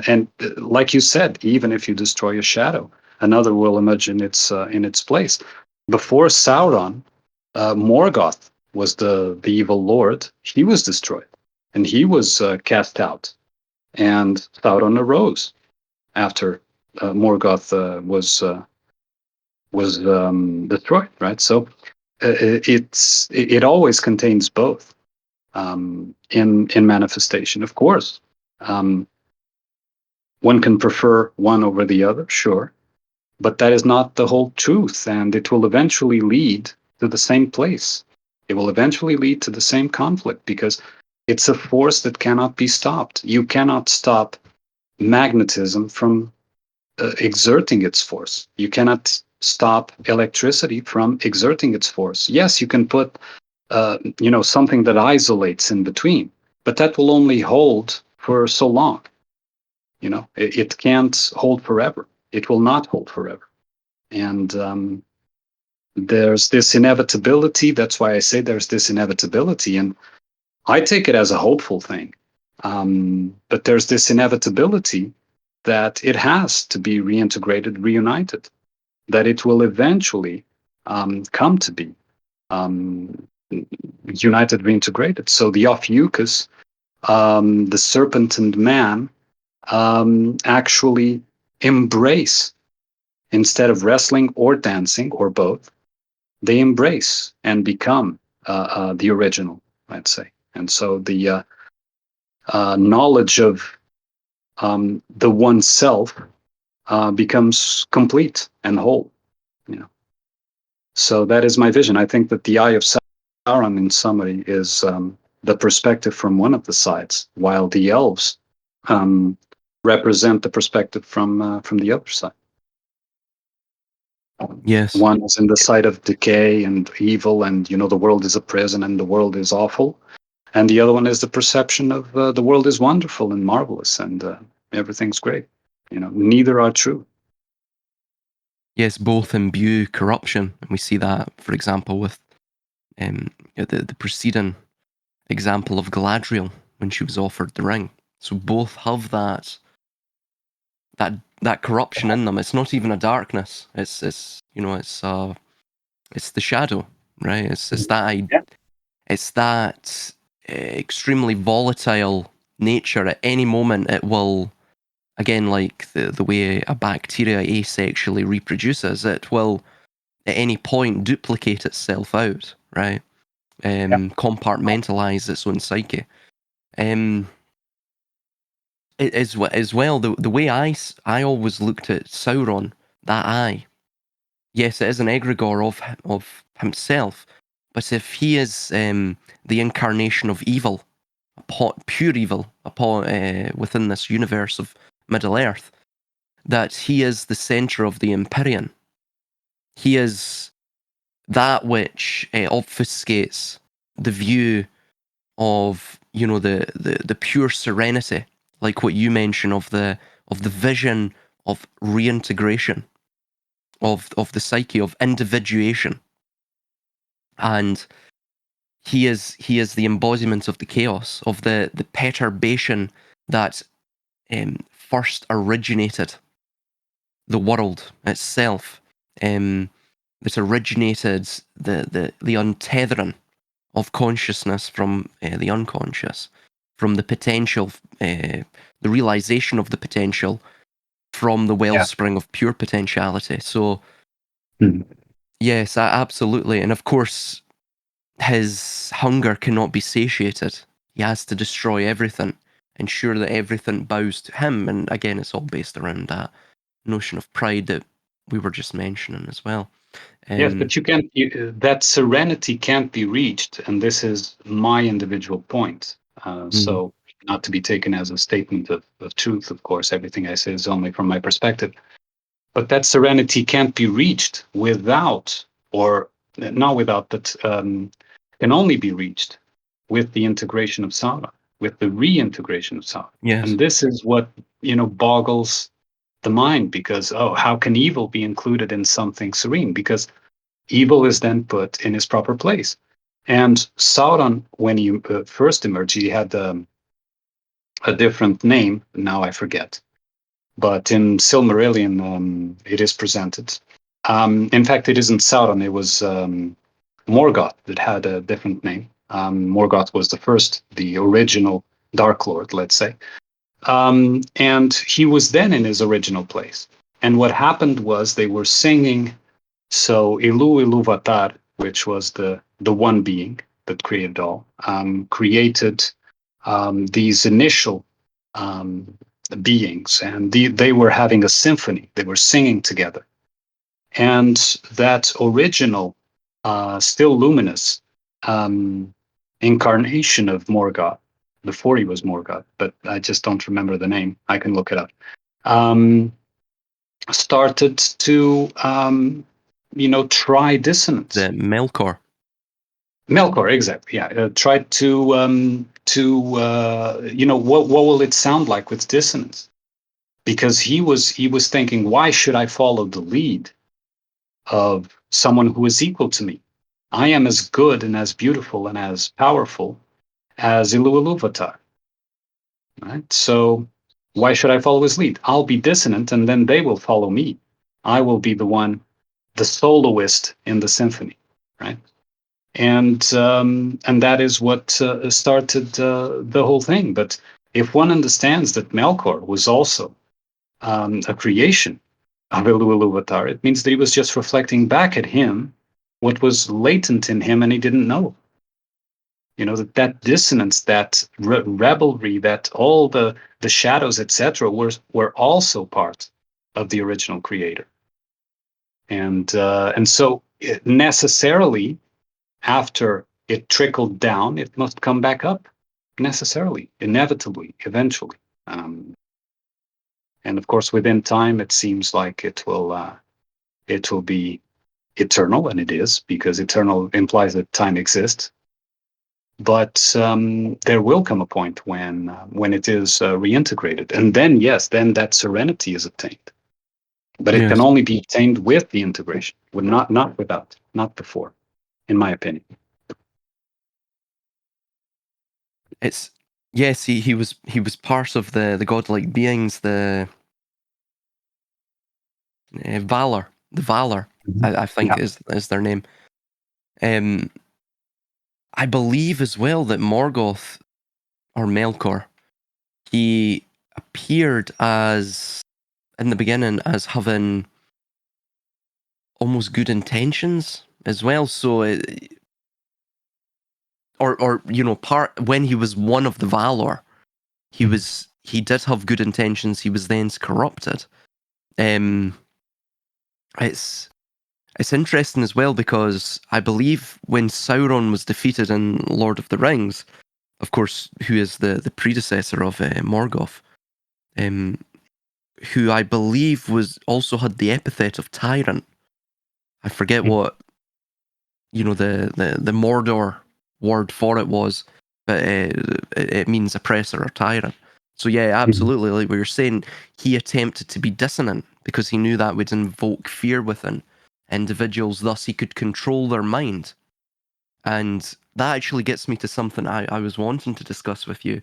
And like you said, even if you destroy a shadow, another will emerge in its place. Before Sauron, Morgoth was the evil lord. He was destroyed, and he was cast out. And Sauron arose after Morgoth was destroyed. Right. So it always contains both in manifestation. Of course, one can prefer one over the other, sure, but that is not the whole truth, and it will eventually lead to the same place. It will eventually lead to the same conflict, because it's a force that cannot be stopped. You cannot stop magnetism from exerting its force. You cannot stop electricity from exerting its force. Yes, you can put something that isolates in between, but that will only hold for so long. It can't hold forever. It will not hold forever. And there's this inevitability. That's why I say there's this inevitability. And I take it as a hopeful thing. But there's this inevitability that it has to be reintegrated, reunited, that it will eventually come to be united, reintegrated. So the Ophiuchus, the serpent and man, actually embrace, instead of wrestling or dancing or both, they embrace and become the original, let's say. And so the knowledge of the oneself becomes complete and whole. So that is my vision. I think that the Eye of Sauron, in summary, is the perspective from one of the sides, while the elves represent the perspective from the other side. Yes. One is in the side of decay and evil, and the world is a prison and the world is awful, and the other one is the perception of the world is wonderful and marvelous and everything's great. Neither are true. Yes, both imbue corruption, and we see that, for example, with the preceding example of Galadriel when she was offered the ring. So both have that corruption in them. It's not even a darkness. It's the shadow, right? It's that extremely volatile nature. At any moment, it will, again, like the way a bacteria asexually reproduces, it will at any point duplicate itself out, right? Compartmentalize its own psyche. As well, the way I always looked at Sauron, that eye, yes, it is an egregore of himself, but if he is the incarnation of evil, pure evil, within this universe of Middle Earth, that he is the center of the Empyrean. He is that which obfuscates the view of the pure serenity, like what you mentioned of the vision of reintegration of the psyche, of individuation, and he is the embodiment of the chaos, of the perturbation that first originated the world itself, that originated the untethering of consciousness from the unconscious, from the potential, the realization of the potential from the wellspring of pure potentiality. So, yes, absolutely. And of course, his hunger cannot be satiated. He has to destroy everything, ensure that everything bows to him. And again, it's all based around that notion of pride that we were just mentioning as well. Yes, but that serenity can't be reached, and this is my individual point. So, not to be taken as a statement of truth, of course, everything I say is only from my perspective. But that serenity can't be reached without, or not without, but can only be reached with the integration of Sauron, with the reintegration of Sauron. Yes. And this is what, boggles the mind, because, how can evil be included in something serene? Because evil is then put in his proper place. And Sauron, when he first emerged, he had a different name. Now I forget. But in Silmarillion, it is presented. In fact, it isn't Sauron. It was Morgoth that had a different name. Morgoth was the original Dark Lord, let's say. And he was then in his original place. And what happened was they were singing. So Ilu Iluvatar, which was the one being that created all, created these initial beings, and they were having a symphony. They were singing together. And that original, still luminous incarnation of Morgoth, before he was Morgoth, but I just don't remember the name. I can look it up. Started to try dissonance. The Melkor. Melkor, exactly. Yeah, tried to what will it sound like with dissonance? Because he was thinking, why should I follow the lead of someone who is equal to me? I am as good and as beautiful and as powerful as Ilu Iluvatar. Right? So why should I follow his lead? I'll be dissonant, and then they will follow me. I will be the one, the soloist in the symphony, right? And that is what started the whole thing. But if one understands that Melkor was also a creation of Ilu Iluvatar, it means that he was just reflecting back at him what was latent in him and he didn't know. That dissonance, that rebelry, that all the shadows, etc., were also part of the original creator. And so necessarily, after it trickled down, it must come back up, necessarily, inevitably, eventually. And of course, within time, it seems like it will be eternal, and it is, because eternal implies that time exists. But there will come a point when it is reintegrated, and then then that serenity is obtained. But it can only be obtained with the integration, not without, not before, in my opinion. It's yes, he was part of the godlike beings, the Valor, I think is their name. I believe as well that Morgoth or Melkor, he appeared as in the beginning as having almost good intentions as well. So part when he was one of the Valor, he did have good intentions. He was then corrupted. It's interesting as well because I believe when Sauron was defeated in Lord of the Rings, of course, who is the predecessor of Morgoth, who I believe also had the epithet of tyrant. I forget what the Mordor word for it was, but it means oppressor or tyrant. So yeah, absolutely, like what you're saying, he attempted to be dissonant because he knew that would invoke fear within individuals, thus he could control their mind. And that actually gets me to something I was wanting to discuss with you.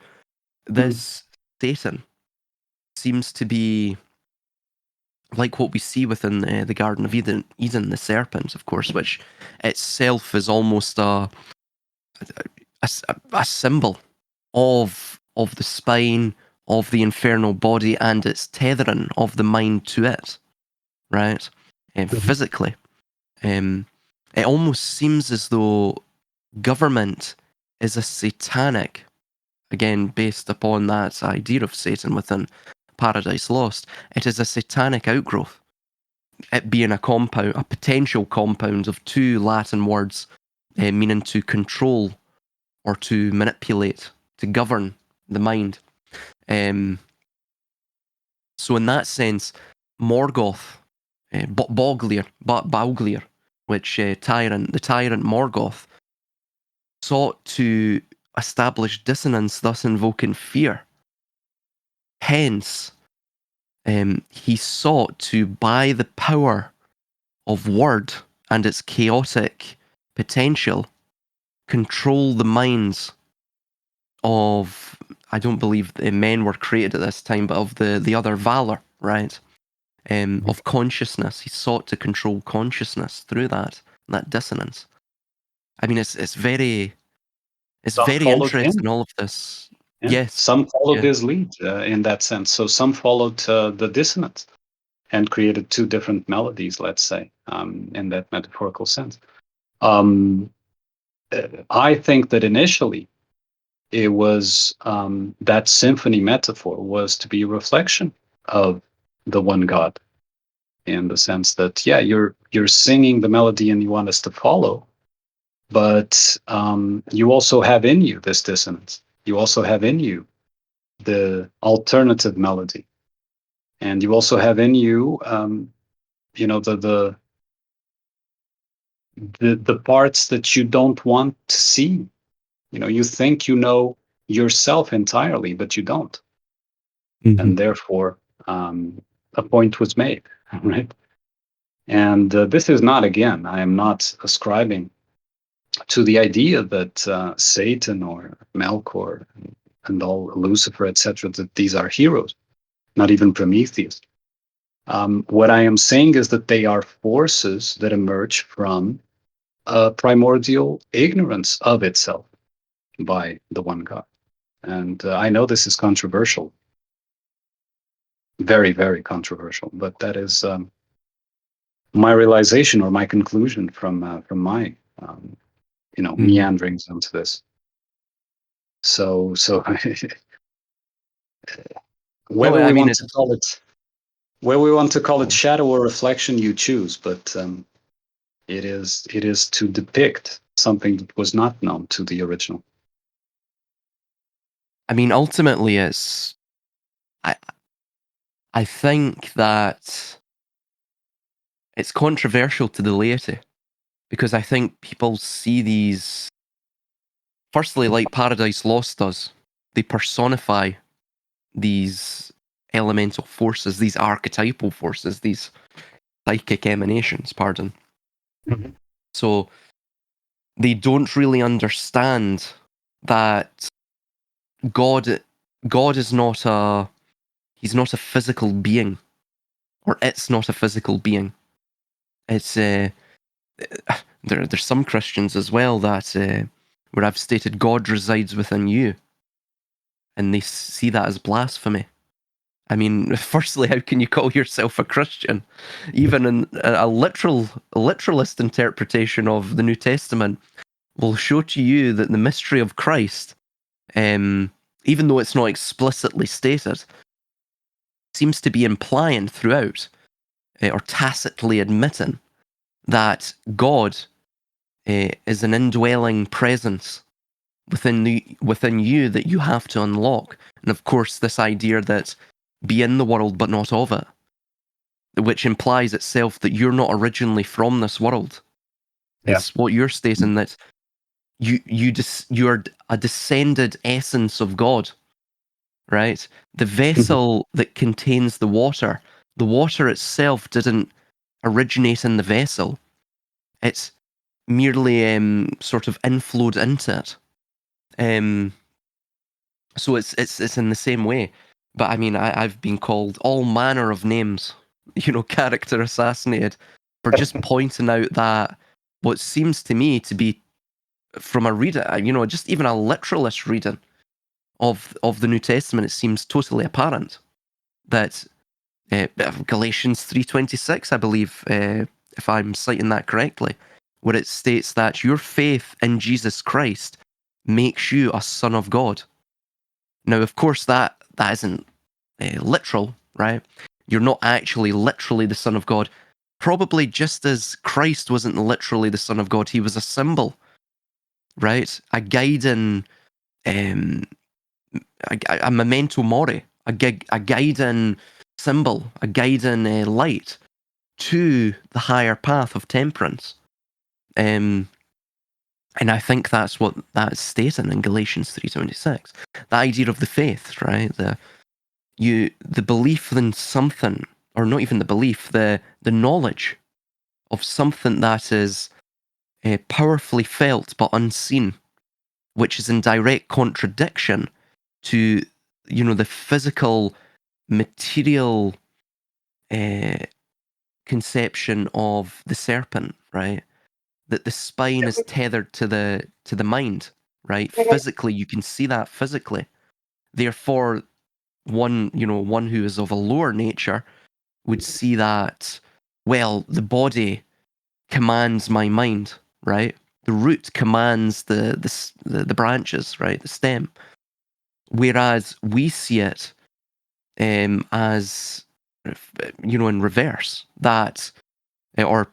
This Satan seems to be like what we see within the Garden of Eden, the serpent, of course, which itself is almost a symbol of of the spine, of the infernal body, and its tethering of the mind to it, right? Physically. It almost seems as though government is a satanic, again, based upon that idea of Satan within Paradise Lost, it is a satanic outgrowth. It being a potential compound of two Latin words meaning to control or to manipulate, to govern the mind. So in that sense, Morgoth, Bauglier, which the tyrant Morgoth, sought to establish dissonance, thus invoking fear. Hence, he sought to, by the power of word and its chaotic potential, control the minds of, I don't believe men were created at this time, but of the other Valor, right? Of consciousness. He sought to control consciousness through that dissonance. I mean, it's very interesting, all of this. Yeah. Yes. Some followed his lead in that sense. So some followed the dissonant and created two different melodies, let's say, in that metaphorical sense. I think that initially it was that symphony metaphor was to be a reflection of the one God, in the sense that, yeah, you're singing the melody and you want us to follow, but you also have in you this dissonance. You also have in you the alternative melody, and you also have in you, the parts that you don't want to see. You think you know yourself entirely, but you don't, and therefore a point was made, right? And this is not, again, I am not ascribing to the idea that Satan or Melkor and all Lucifer, etc., that these are heroes, not even Prometheus. What I am saying is that they are forces that emerge from a primordial ignorance of itself by the one God. And I know this is controversial, very, very controversial, but that is my realization or my conclusion from my meanderings into this. So whether we want to call it shadow or reflection, you choose, but it is to depict something that was not known to the original. I mean, ultimately, I think that it's controversial to the laity, because I think people see these, firstly, like Paradise Lost does. They personify these elemental forces, these archetypal forces, these psychic emanations, pardon. So they don't really understand that God is not he's not a physical being, or it's not a physical being. It's there's some Christians as well that where I've stated God resides within you, and they see that as blasphemy. I mean, firstly, how can you call yourself a Christian? Even in a literalist interpretation of the New Testament will show to you that the mystery of Christ, even though it's not explicitly stated, seems to be implying throughout, or tacitly admitting, that God is an indwelling presence within you that you have to unlock. And of course, this idea that be in the world but not of it, which implies itself that you're not originally from this world. Yeah. It's what you're stating, that you're a descended essence of God, right? The vessel that contains the water itself didn't originate in the vessel. It's merely sort of inflowed into it. So it's in the same way. But I mean, I've been called all manner of names, character assassinated, for just pointing out that what seems to me to be, from a reader, just even a literalist reading of the New Testament, it seems totally apparent that Galatians 3:26, I believe, if I'm citing that correctly, where it states that your faith in Jesus Christ makes you a son of God. Now, of course, that isn't literal, right? You're not actually literally the son of God. Probably just as Christ wasn't literally the son of God, he was a symbol, right? A guiding, a memento mori, a guiding symbol, a guiding light to the higher path of temperance. And I think that's what that's stating in Galatians 3:26. The idea of the faith, right? The belief in something, or not even the belief, the knowledge of something that is powerfully felt but unseen, which is in direct contradiction to, the physical, material conception of the serpent, right? That the spine is tethered to the mind, right? Physically, you can see that physically. Therefore, one who is of a lower nature would see that, well, the body commands my mind, right? The root commands the branches, right? The stem. Whereas we see it as, in reverse, that, or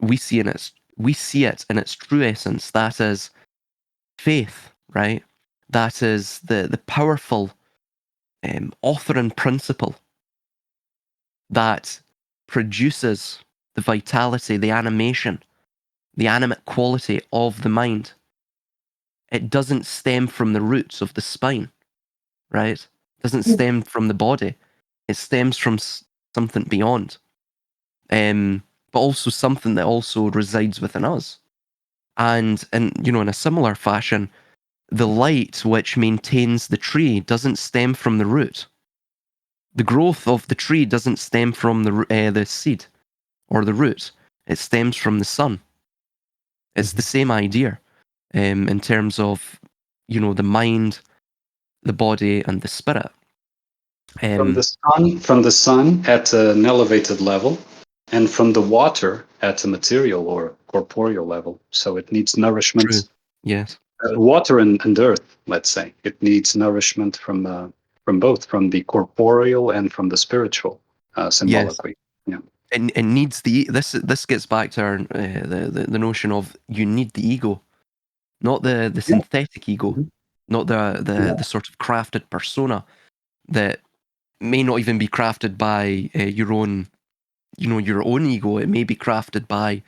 we see it in its true essence. That is faith, right? That is the powerful authoring principle that produces the vitality, the animation, the animate quality of the mind. It doesn't stem from the roots of the spine, right? It doesn't stem from the body. It stems from something beyond, but also something that also resides within us. And in a similar fashion, the light which maintains the tree doesn't stem from the root. The growth of the tree doesn't stem from the seed or the root. It stems from the sun. It's the same idea in terms of, the mind, the body, and the spirit. From the sun at an elevated level, and from the water at a material or corporeal level. So it needs nourishment. True. Yes. Water and earth, let's say, it needs nourishment from both, from the corporeal and from the spiritual, symbolically. Yes. Yeah. It needs this gets back to our the notion of you need the ego, not the synthetic ego, not the sort of crafted persona that may not even be crafted by your own ego. It may be crafted by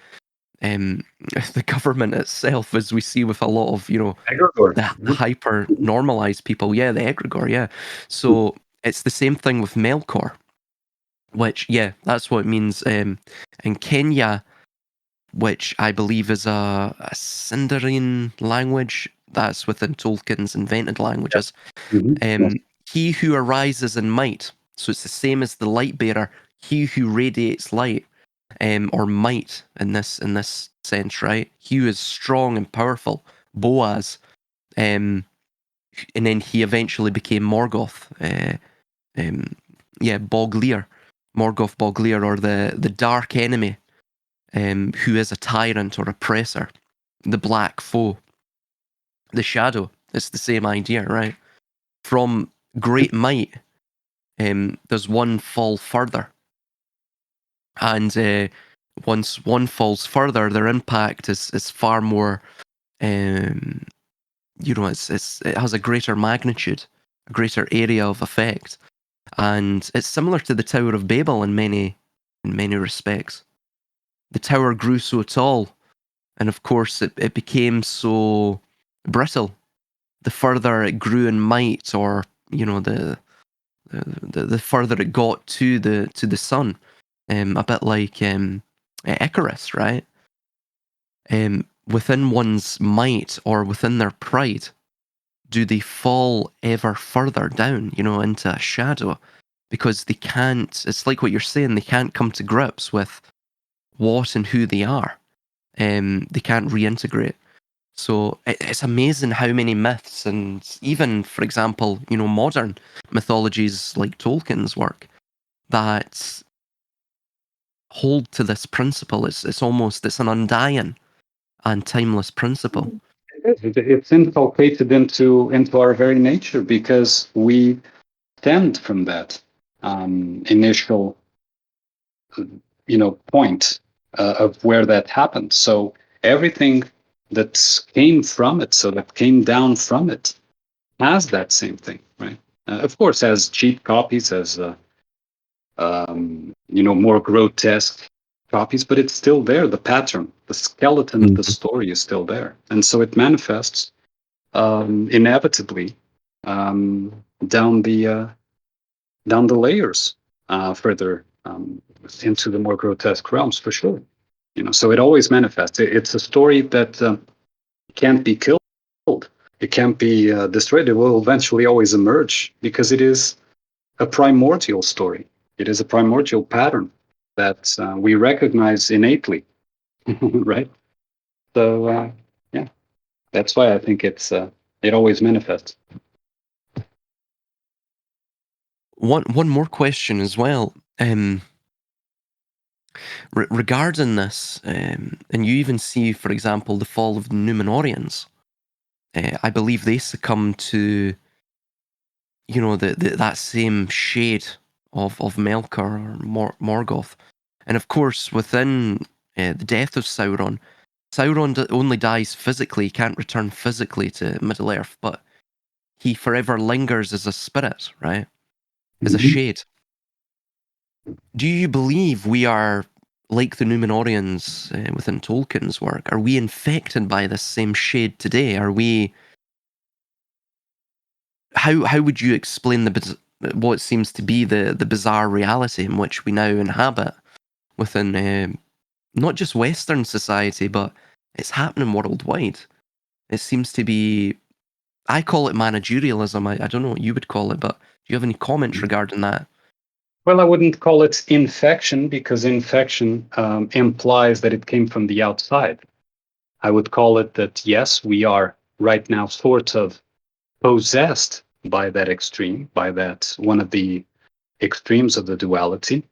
the government itself, as we see with a lot of Egregore. the hyper normalized people. Yeah, the egregore. Yeah, so it's the same thing with Melkor, which that's what it means in Kenya, which I believe is a Sindarin language that's within Tolkien's invented languages. He who arises in might, so it's the same as the light bearer, he who radiates light, or might in this sense, right? He who is strong and powerful, Boaz, and then he eventually became Morgoth, Boglir, Morgoth Boglir, or the dark enemy, who is a tyrant or oppressor, the black foe, the shadow. It's the same idea, right? From great might, there's one fall further. And once one falls further, their impact is far more, it has a greater magnitude, a greater area of effect. And it's similar to the Tower of Babel in many respects. The tower grew so tall, and of course it became so brittle the further it grew in might, or the further it got to the sun, a bit like Icarus, right? Within one's might or within their pride, do they fall ever further down, into a shadow? Because they can't, it's like what you're saying, they can't come to grips with what and who they are. They can't reintegrate. So it's amazing how many myths, and even, for example, modern mythologies like Tolkien's work, that hold to this principle. It's an undying and timeless principle. It's inculcated into our very nature because we stemmed from that initial, point of where that happened. So everything that came from it, so that came down from it, has that same thing, right? Of course, as cheap copies, as more grotesque copies, but it's still there. The pattern, the skeleton of the story is still there, and so it manifests inevitably down the layers further into the more grotesque realms, for sure. So it always manifests. It's a story that can't be killed. It can't be destroyed. It will eventually always emerge because it is a primordial story. It is a primordial pattern that we recognize innately, right? So yeah, that's why I think it always manifests. One more question as well. Regarding this, and you even see, for example, the fall of the Númenóreans. I believe they succumb to, that same shade of Melkor or Morgoth. And of course, within the death of Sauron, only dies physically, can't return physically to Middle-earth, but he forever lingers as a spirit, right? As a shade. Do you believe we are like the Númenóreans within Tolkien's work? Are we infected by this same shade today? Are we... How would you explain what seems to be the bizarre reality in which we now inhabit within not just Western society, but it's happening worldwide? It seems to be... I call it managerialism. I don't know what you would call it, but do you have any comments regarding that? Well, I wouldn't call it infection because infection implies that it came from the outside. I would call it that, yes, we are right now sort of possessed by that extreme, by that one of the extremes of the duality,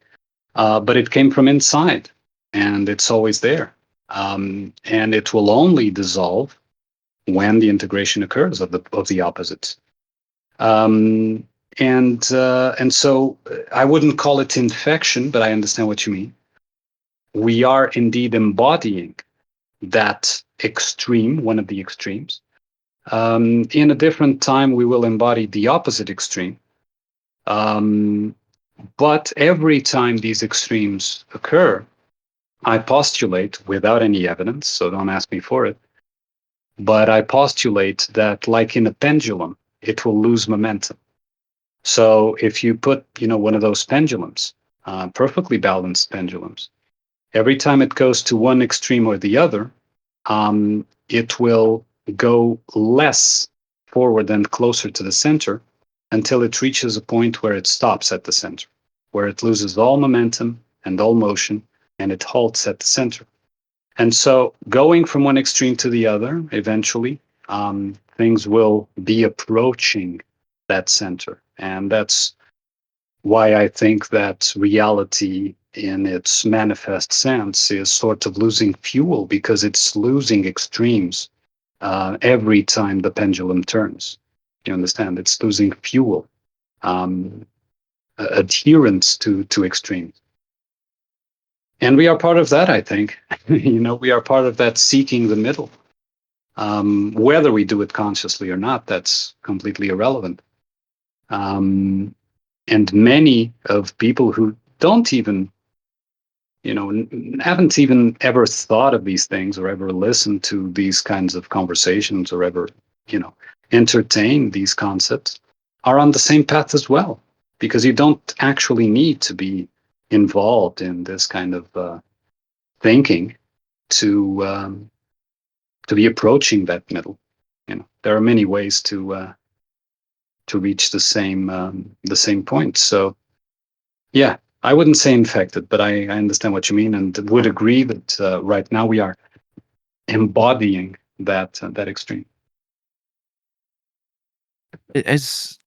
but it came from inside and it's always there. And it will only dissolve when the integration occurs of the opposites. And so I wouldn't call it infection, but I understand what you mean. We are indeed embodying that extreme, one of the extremes. In a different time, we will embody the opposite extreme. But every time these extremes occur, I postulate, without any evidence, so don't ask me for it, but I postulate that, like in a pendulum, it will lose momentum. So if you put, one of those pendulums, perfectly balanced pendulums, every time it goes to one extreme or the other, it will go less forward and closer to the center until it reaches a point where it stops at the center, where it loses all momentum and all motion, and it halts at the center. And so going from one extreme to the other, eventually, things will be approaching that center. And that's why I think that reality in its manifest sense is sort of losing fuel because it's losing extremes every time the pendulum turns. You understand? It's losing fuel, adherence to extremes. And we are part of that, I think. We are part of that seeking the middle. Whether we do it consciously or not, that's completely irrelevant. And many of people who don't even, haven't even ever thought of these things or ever listened to these kinds of conversations or ever, entertain these concepts are on the same path as well, because you don't actually need to be involved in this kind of thinking to be approaching that middle. There are many ways to reach the same point. So, yeah, I wouldn't say infected, but I understand what you mean and would agree that right now we are embodying that extreme. As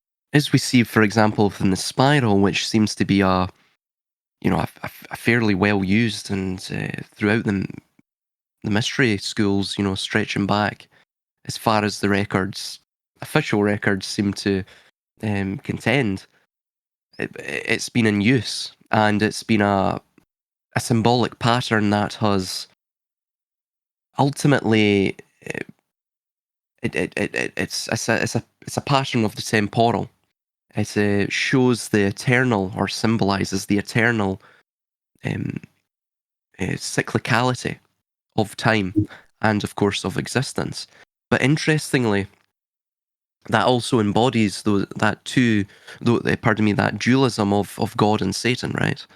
we see, for example, within the spiral, which seems to be a fairly well used and throughout the mystery schools, stretching back as far as the records, official records, seem to contend. It's been in use, and it's been a symbolic pattern that has ultimately it's a pattern of the temporal. It shows the eternal, or symbolizes the eternal cyclicality of time and, of course, of existence. But interestingly, that also embodies that dualism of God and Satan, right?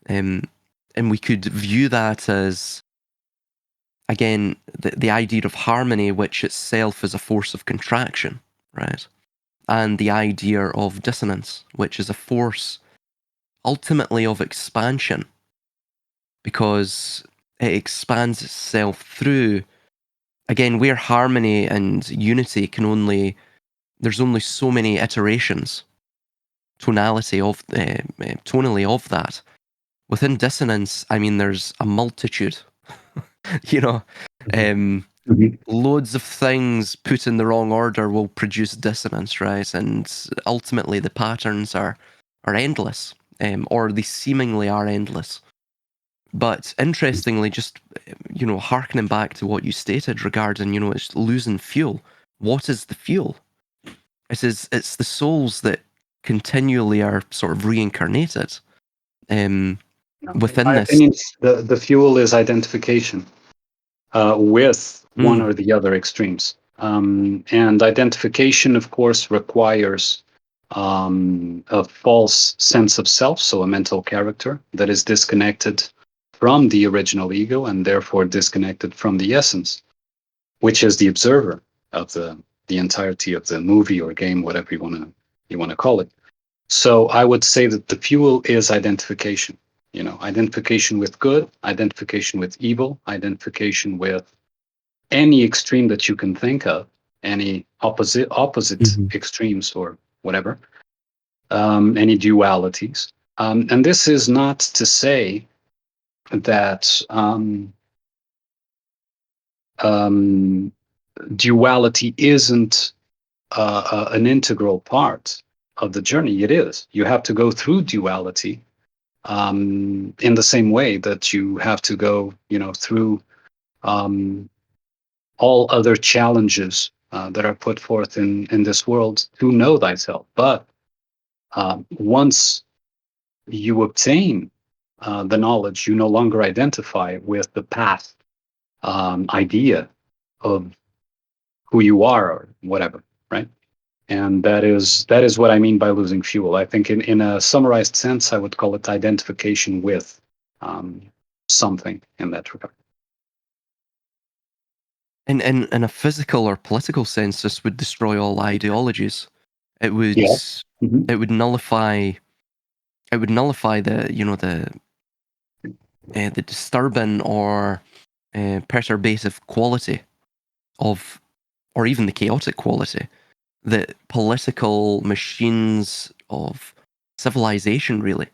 And we could view that as, again, the idea of harmony, which itself is a force of contraction, right? And the idea of dissonance, which is a force ultimately of expansion, because it expands itself through, again, where harmony and unity there's only so many iterations, tonally of that. Within dissonance, I mean, there's a multitude, loads of things put in the wrong order will produce dissonance, right? And ultimately the patterns are endless, or they seemingly are endless. But interestingly, just, harkening back to what you stated regarding, it's losing fuel. What is the fuel? It's the souls that continually are sort of reincarnated within In my this. opinion, the fuel is identification with one or the other extremes. And identification, of course, requires a false sense of self, so a mental character that is disconnected from the original ego and therefore disconnected from the essence, which is the observer of the entirety of the movie or game, whatever you want to call it. So I would say that the fuel is identification. Identification with good, identification with evil, identification with any extreme that you can think of, any opposite extremes or whatever, any dualities. And this is not to say that duality isn't an integral part of the journey. It is. You have to go through duality in the same way that you have to go, through all other challenges that are put forth in this world to know thyself. But once you obtain the knowledge, you no longer identify with the past idea of who you are or whatever, right? And that is what I mean by losing fuel. I think in a summarized sense, I would call it identification with something in that regard. In a physical or political sense, this would destroy all ideologies. It would it would nullify the the disturbing or perturbative quality of, or even the chaotic quality, that political machines of civilization really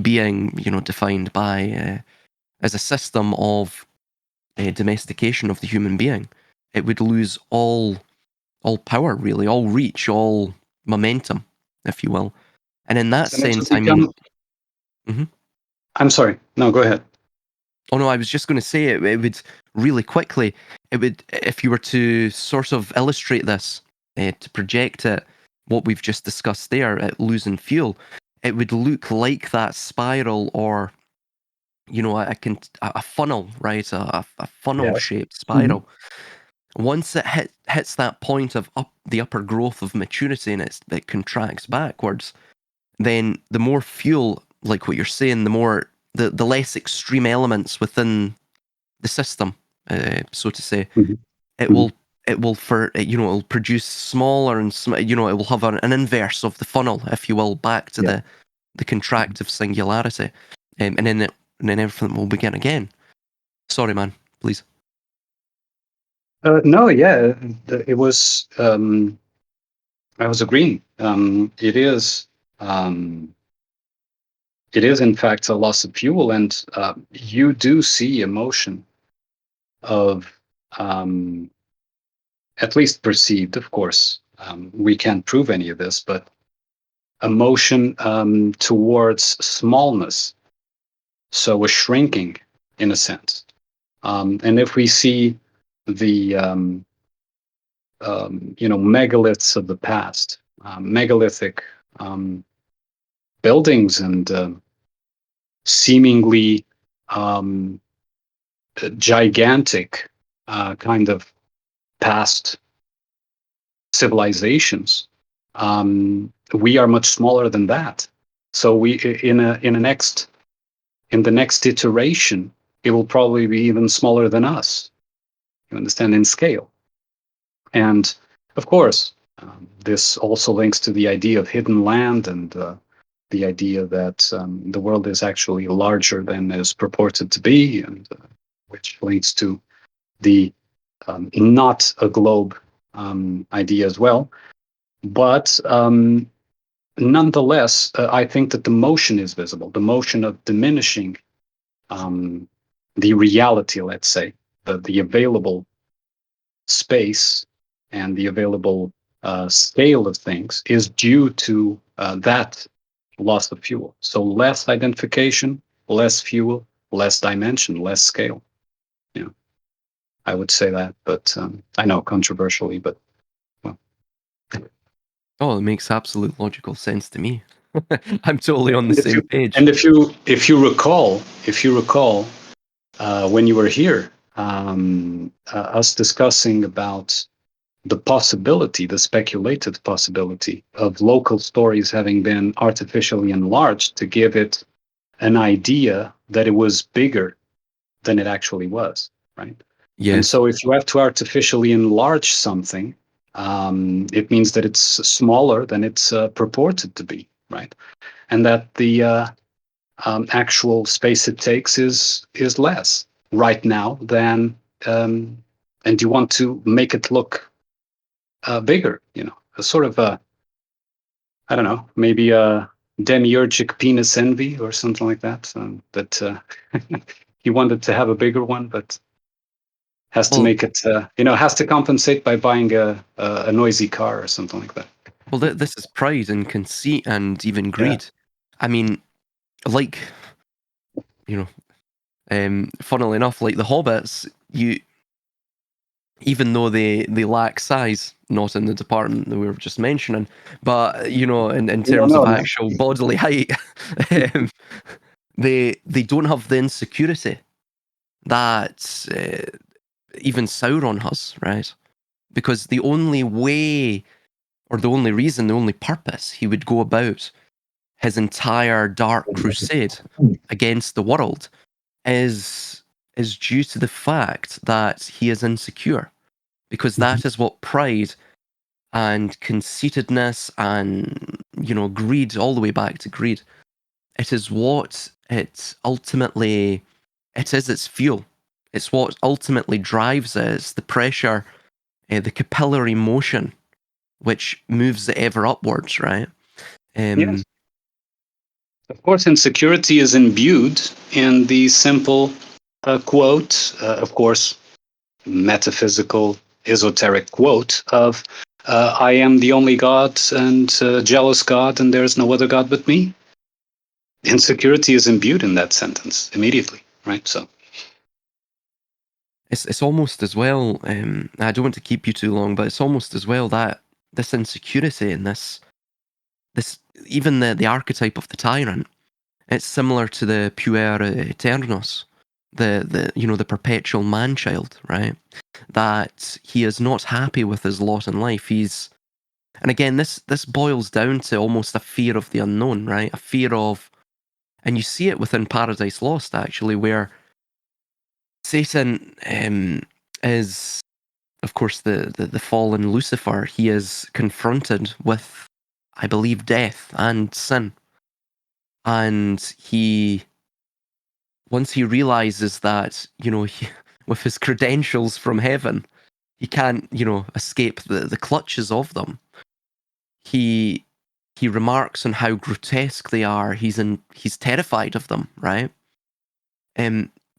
being defined by as a system of domestication of the human being. It would lose all power, really, all reach, all momentum, if you will. And in that sense, I mean, I'm sorry. No, go ahead. Oh no, I was just going to say it would really quickly. It would, if you were to sort of illustrate this, to project it, what we've just discussed there at losing fuel, it would look like that spiral, or a funnel, right? A funnel-shaped spiral. Once it hits that point of the upper growth of maturity, and it contracts backwards, then the more fuel, like what you're saying, the more the less extreme elements within the system, so to say, it will it'll produce smaller and it will have an inverse of the funnel, if you will, back to the contractive singularity, and then everything will begin again. Sorry, man. Please. No, yeah, it was. I was agreeing. It is in fact a loss of fuel, and you do see emotion of, um, at least perceived. Of course, we can't prove any of this, but emotion towards smallness, so a shrinking in a sense. And if we see the megaliths of the past, megalithic um, buildings and seemingly um, gigantic kind of past civilizations, we are much smaller than that. So we in the next iteration, it will probably be even smaller than us. You understand, in scale. And of course, this also links to the idea of hidden land and the idea that the world is actually larger than is purported to be, and which leads to the not a globe idea as well. But nonetheless, I think that the motion is visible, the motion of diminishing um, the reality, let's say, the available space and the available scale of things is due to that loss of fuel. So less identification, less fuel, less dimension, less scale. You know, I would say that, but I know controversially, but well. Oh, it makes absolute logical sense to me. I'm totally on the And if same you page. and if you recall, when you were here, us discussing about the possibility, the speculated possibility of local stories having been artificially enlarged to give it an idea that it was bigger than it actually was, right? And Yes. so if you have to artificially enlarge something, it means that it's smaller than it's purported to be, right? And that the actual space it takes is less right now than, and you want to make it look bigger, a sort of a, I don't know, maybe a demiurgic penis envy or something like that. That he wanted to have a bigger one, but has to Well, make it, has to compensate by buying a noisy car or something like that. this is pride and conceit and even Yeah. greed. I mean, like, you know, funnily enough, like the hobbits, even though they lack size, not in the department that we were just mentioning, but in We don't terms of know, man. actual bodily height, um, they don't have the insecurity that even Sauron has, right? Because the only way, or the only reason, the only purpose he would go about his entire dark crusade against the world is due to the fact that he is insecure, because that is what pride and conceitedness and greed, all the way back to greed, it is what it is its fuel. It's what ultimately drives it. It's the pressure, the capillary motion which moves it ever upwards, right? Yes. um Of course, insecurity is imbued in the simple quote, of course, metaphysical, esoteric quote of, I am the only God and jealous God, and there is no other God but me. Insecurity is imbued in that sentence immediately, right? So, it's almost as well, I don't want to keep you too long, but it's almost as well that this insecurity and this even the archetype of the tyrant, it's similar to the puer aeternos, the perpetual man child, right? That he is not happy with his lot in life. And again, this boils down to almost a fear of the unknown, right? A fear of, and you see it within Paradise Lost actually, where Satan is, of course, the fallen Lucifer. He is confronted with, I believe, death and sin, and once he realizes that, with his credentials from heaven, can't, escape the clutches of them. He remarks on how grotesque they are. He's terrified of them, right?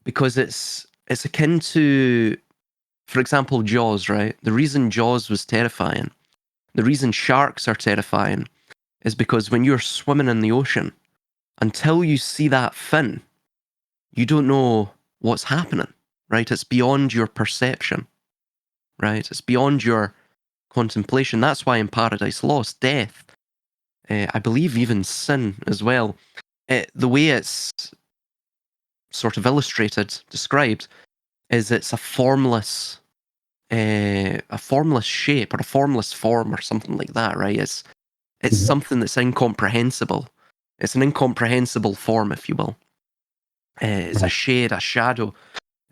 Because it's akin to, for example, Jaws, right? The reason Jaws was terrifying, the reason sharks are terrifying, is because when you're swimming in the ocean, until you see that fin, you don't know what's happening, right? It's beyond your perception, right? It's beyond your contemplation. That's why in Paradise Lost, death, I believe even sin as well, the way it's sort of illustrated, described, is it's a formless shape or a formless form or something like that, right? It's something that's incomprehensible. It's an incomprehensible form, if you will. It's a shade, a shadow.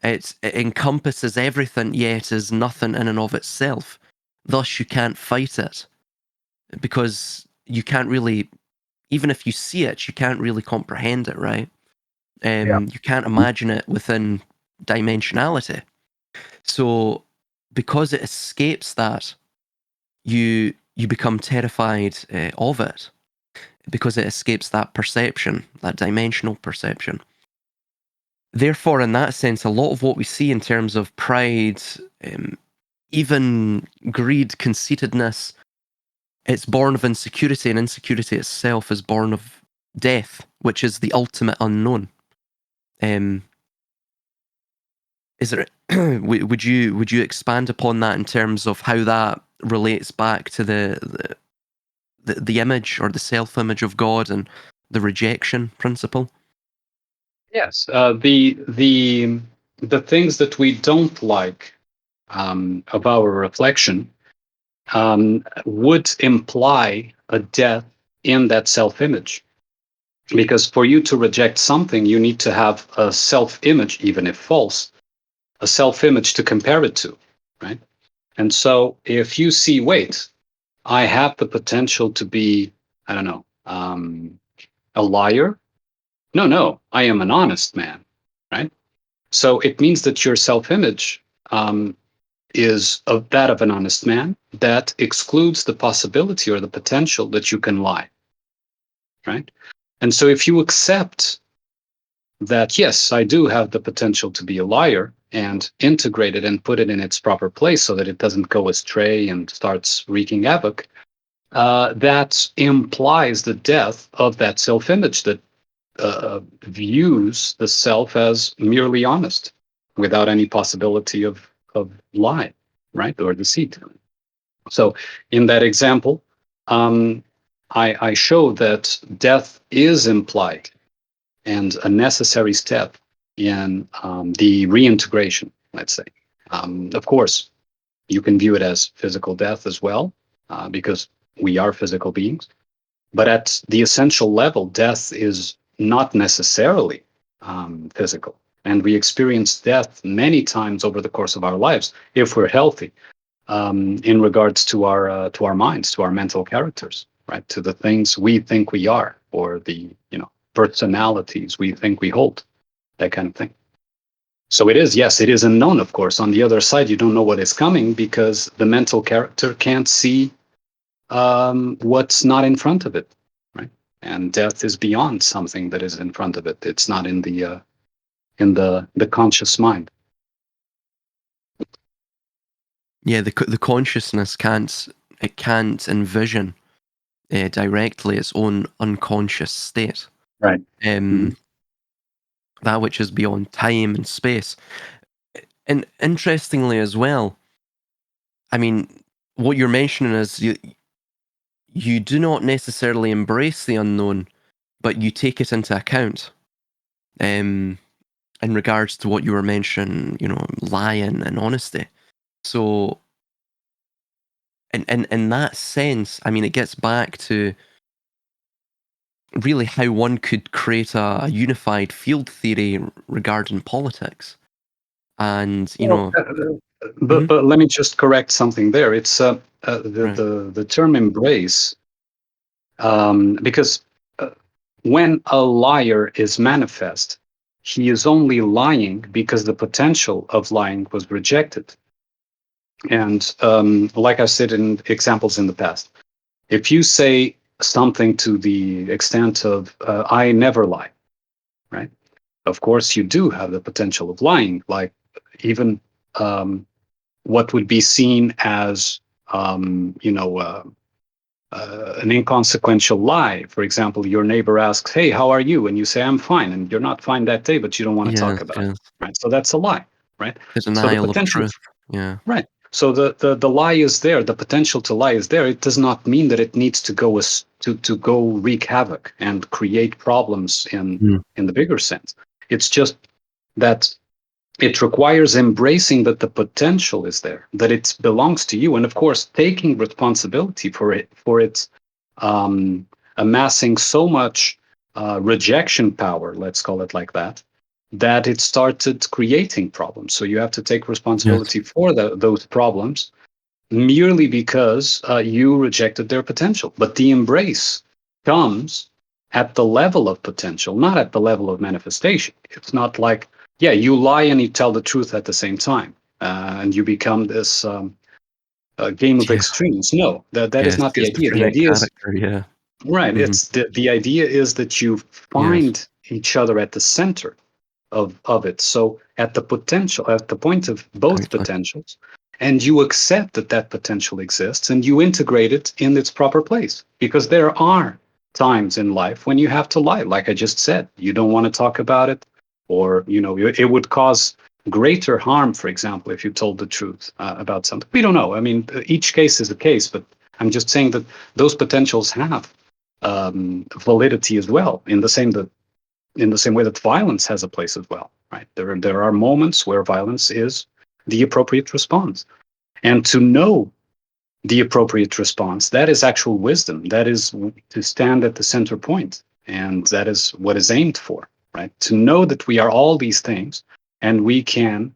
It encompasses everything, yet is nothing in and of itself. Thus, you can't fight it because you can't really, even if you see it, you can't really comprehend it, right? You can't imagine it within dimensionality. So, because it escapes that, you become terrified of it, because it escapes that perception, that dimensional perception. Therefore, in that sense, a lot of what we see in terms of pride, even greed, conceitedness, it's born of insecurity, and insecurity itself is born of death, which is the ultimate unknown. Is there? would you expand upon that in terms of how that relates back to the image or the self-image of God and the rejection principle? Yes, the things that we don't like of our reflection would imply a death in that self-image. Because for you to reject something, you need to have a self-image, even if false, a self-image to compare it to, right? And so if you see, wait, I have the potential to be, I don't know, a liar. No, I am an honest man, right? So it means that your self-image is of that of an honest man that excludes the possibility or the potential that you can lie, right? And so if you accept that, yes, I do have the potential to be a liar, and integrate it and put it in its proper place so that it doesn't go astray and starts wreaking havoc, that implies the death of that self-image that views the self as merely honest without any possibility of lie, right, or deceit. So in that example, I show that death is implied and a necessary step in the reintegration, let's say. Of course, you can view it as physical death as well, because we are physical beings. But at the essential level, death is not necessarily physical. And we experience death many times over the course of our lives, if we're healthy, in regards to our minds, to our mental characters, right? To the things we think we are, or the personalities we think we hold, that kind of thing. So it is, yes, it is unknown, of course. On the other side, you don't know what is coming because the mental character can't see what's not in front of it, right? And death is beyond something that is in front of it. It's not in the conscious mind. Yeah, the consciousness can't envision directly its own unconscious state. Right. That which is beyond time and space. And interestingly as well, I mean, what you're mentioning is you do not necessarily embrace the unknown, but you take it into account. In regards to what you were mentioning, lying and honesty. So, in that sense, I mean, it gets back to really how one could create a unified field theory regarding politics. And, But let me just correct something there. It's Right. the term embrace, because when a liar is manifest, he is only lying because the potential of lying was rejected. And like I said in examples in the past, if you say something to the extent of, I never lie, right? Of course, you do have the potential of lying, like even what would be seen as, an inconsequential lie. For example, your neighbor asks, "Hey, how are you?" And you say, "I'm fine," and you're not fine that day, but you don't want to Yes, talk about it, yes. right? So that's a lie, right? The So the denial of potential, truth. Yeah. right? So the lie is there. The potential to lie is there. It does not mean that it needs to go to go wreak havoc and create problems Mm. in the bigger sense. It's just that it requires embracing that the potential is there, that it belongs to you, and of course taking responsibility for its amassing so much rejection power, let's call it like that, that it started creating problems. So you have to take Yes. responsibility for those problems merely because you rejected their potential. But the embrace comes at the level of potential, not at the level of manifestation. It's not like, yeah, you lie and you tell the truth at the same time, and you become this game of Yeah. extremes. No, that is Yeah. not the idea. The Schizophrenic idea is character. Yeah. right. Hmm. It's the idea is that you Yes. find each other at the center of it. So at the potential, at the point of both Exactly. potentials, and you accept that that potential exists and you integrate it in its proper place. Because there are times in life when you have to lie. Like I just said, you don't want to talk about it, or, it would cause greater harm, for example, if you told the truth about something. We don't know. I mean, each case is a case, but I'm just saying that those potentials have validity as well, in the same way that violence has a place as well, right? There are moments where violence is the appropriate response, and to know the appropriate response, that is actual wisdom. That is to stand at the center point, and that is what is aimed for, right? To know that we are all these things, and we can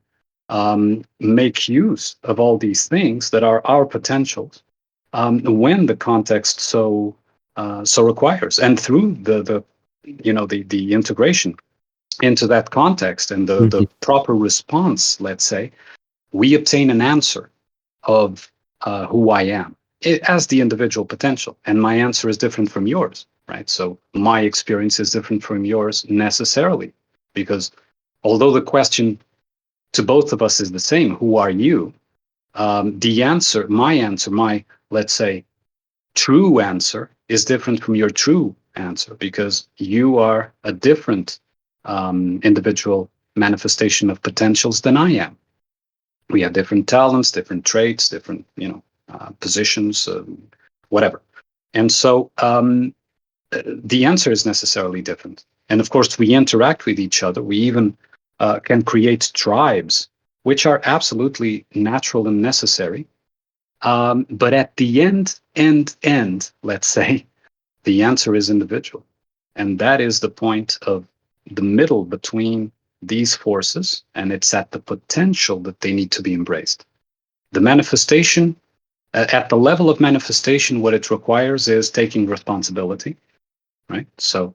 make use of all these things that are our potentials when the context so requires, and through the integration into that context and the Hmm. proper response, let's say, we obtain an answer of who I am as the individual potential. And my answer is different from yours, right? So my experience is different from yours necessarily, because although the question to both of us is the same, who are you? The answer, my, let's say, true answer is different from your true answer because you are a different individual manifestation of potentials than I am. We have different talents, different traits, different positions, whatever. And so the answer is necessarily different. And of course, we interact with each other. We even can create tribes, which are absolutely natural and necessary. But at the end, let's say, the answer is individual. And that is the point of the middle between these forces. And it's at the potential that they need to be embraced. The manifestation, at the level of manifestation, what it requires is taking responsibility, right? So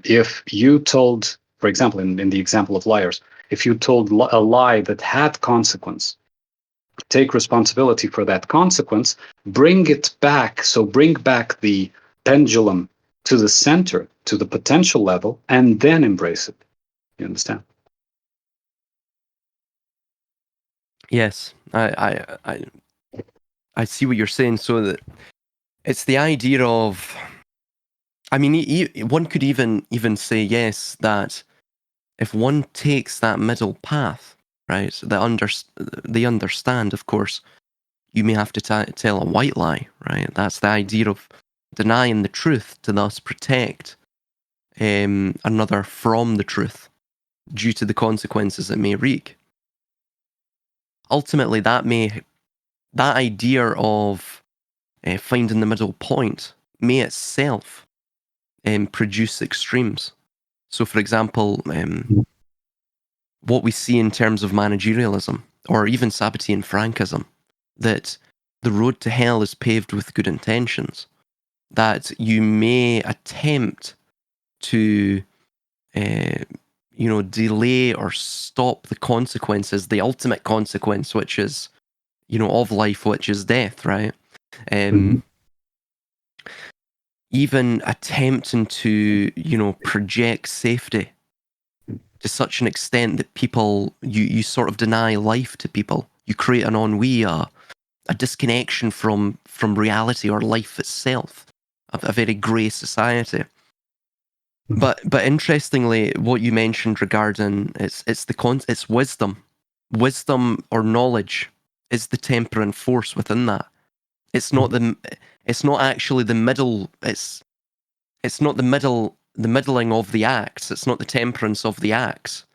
if you told, for example, in the example of liars, if you told a lie that had consequence, take responsibility for that consequence, bring it back. So bring back the pendulum to the center, to the potential level, and then embrace it. You understand? Yes. I see what you're saying. So that it's the idea of, I mean, one could even say, yes, that if one takes that middle path, right, they understand, of course, you may have to tell a white lie, right? That's the idea of denying the truth to thus protect another from the truth due to the consequences it may wreak. Ultimately, that idea of finding the middle point may itself produce extremes. So, for example, what we see in terms of managerialism, or even Sabbatean Frankism, that the road to hell is paved with good intentions, that you may attempt to, delay or stop the consequences, the ultimate consequence, which is of life, which is death, right? Mm-hmm. Even attempting to, project safety to such an extent that people, you sort of deny life to people. You create an ennui, a disconnection from reality or life itself, a very grey society. But interestingly, what you mentioned regarding it's wisdom or knowledge is the tempering force within that. It's not actually the middle. It's not the middling of the acts. It's not the temperance of the acts.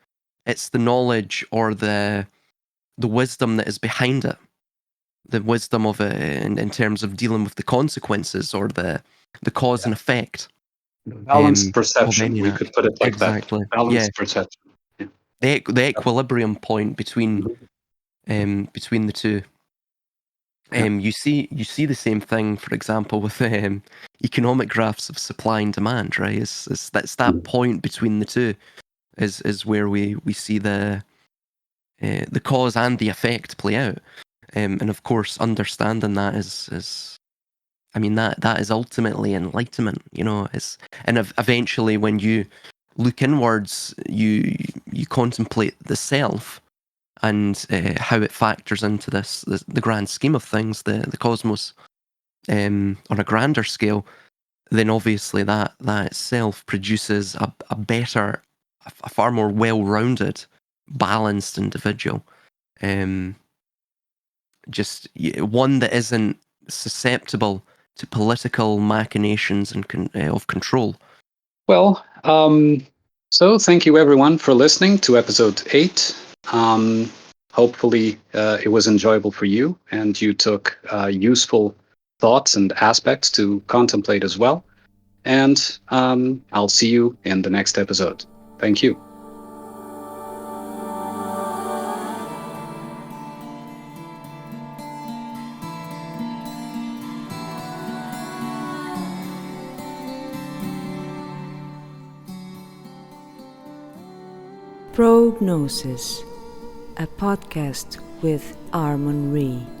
It's the knowledge or the wisdom that is behind it. The wisdom of it in terms of dealing with the consequences or the cause and effect. Balanced Of perception, any we act. could put it like Exactly. that. Balanced Yeah. perception. Yeah. The equilibrium point between the two. You see the same thing, for example, with economic graphs of supply and demand, right? That's that point between the two is where we see the cause and the effect play out, and of course, understanding that is I mean that is ultimately enlightenment, and eventually when you look inwards, you contemplate the self and how it factors into the grand scheme of things, the cosmos, on a grander scale. Then obviously that itself produces a better, a far more well-rounded, balanced individual. Just one that isn't susceptible to political machinations and of control. Well, so thank you everyone for listening to episode 8. Hopefully it was enjoyable for you and you took useful thoughts and aspects to contemplate as well. And I'll see you in the next episode. Thank you. ProGnosis, a podcast with Àrmunn.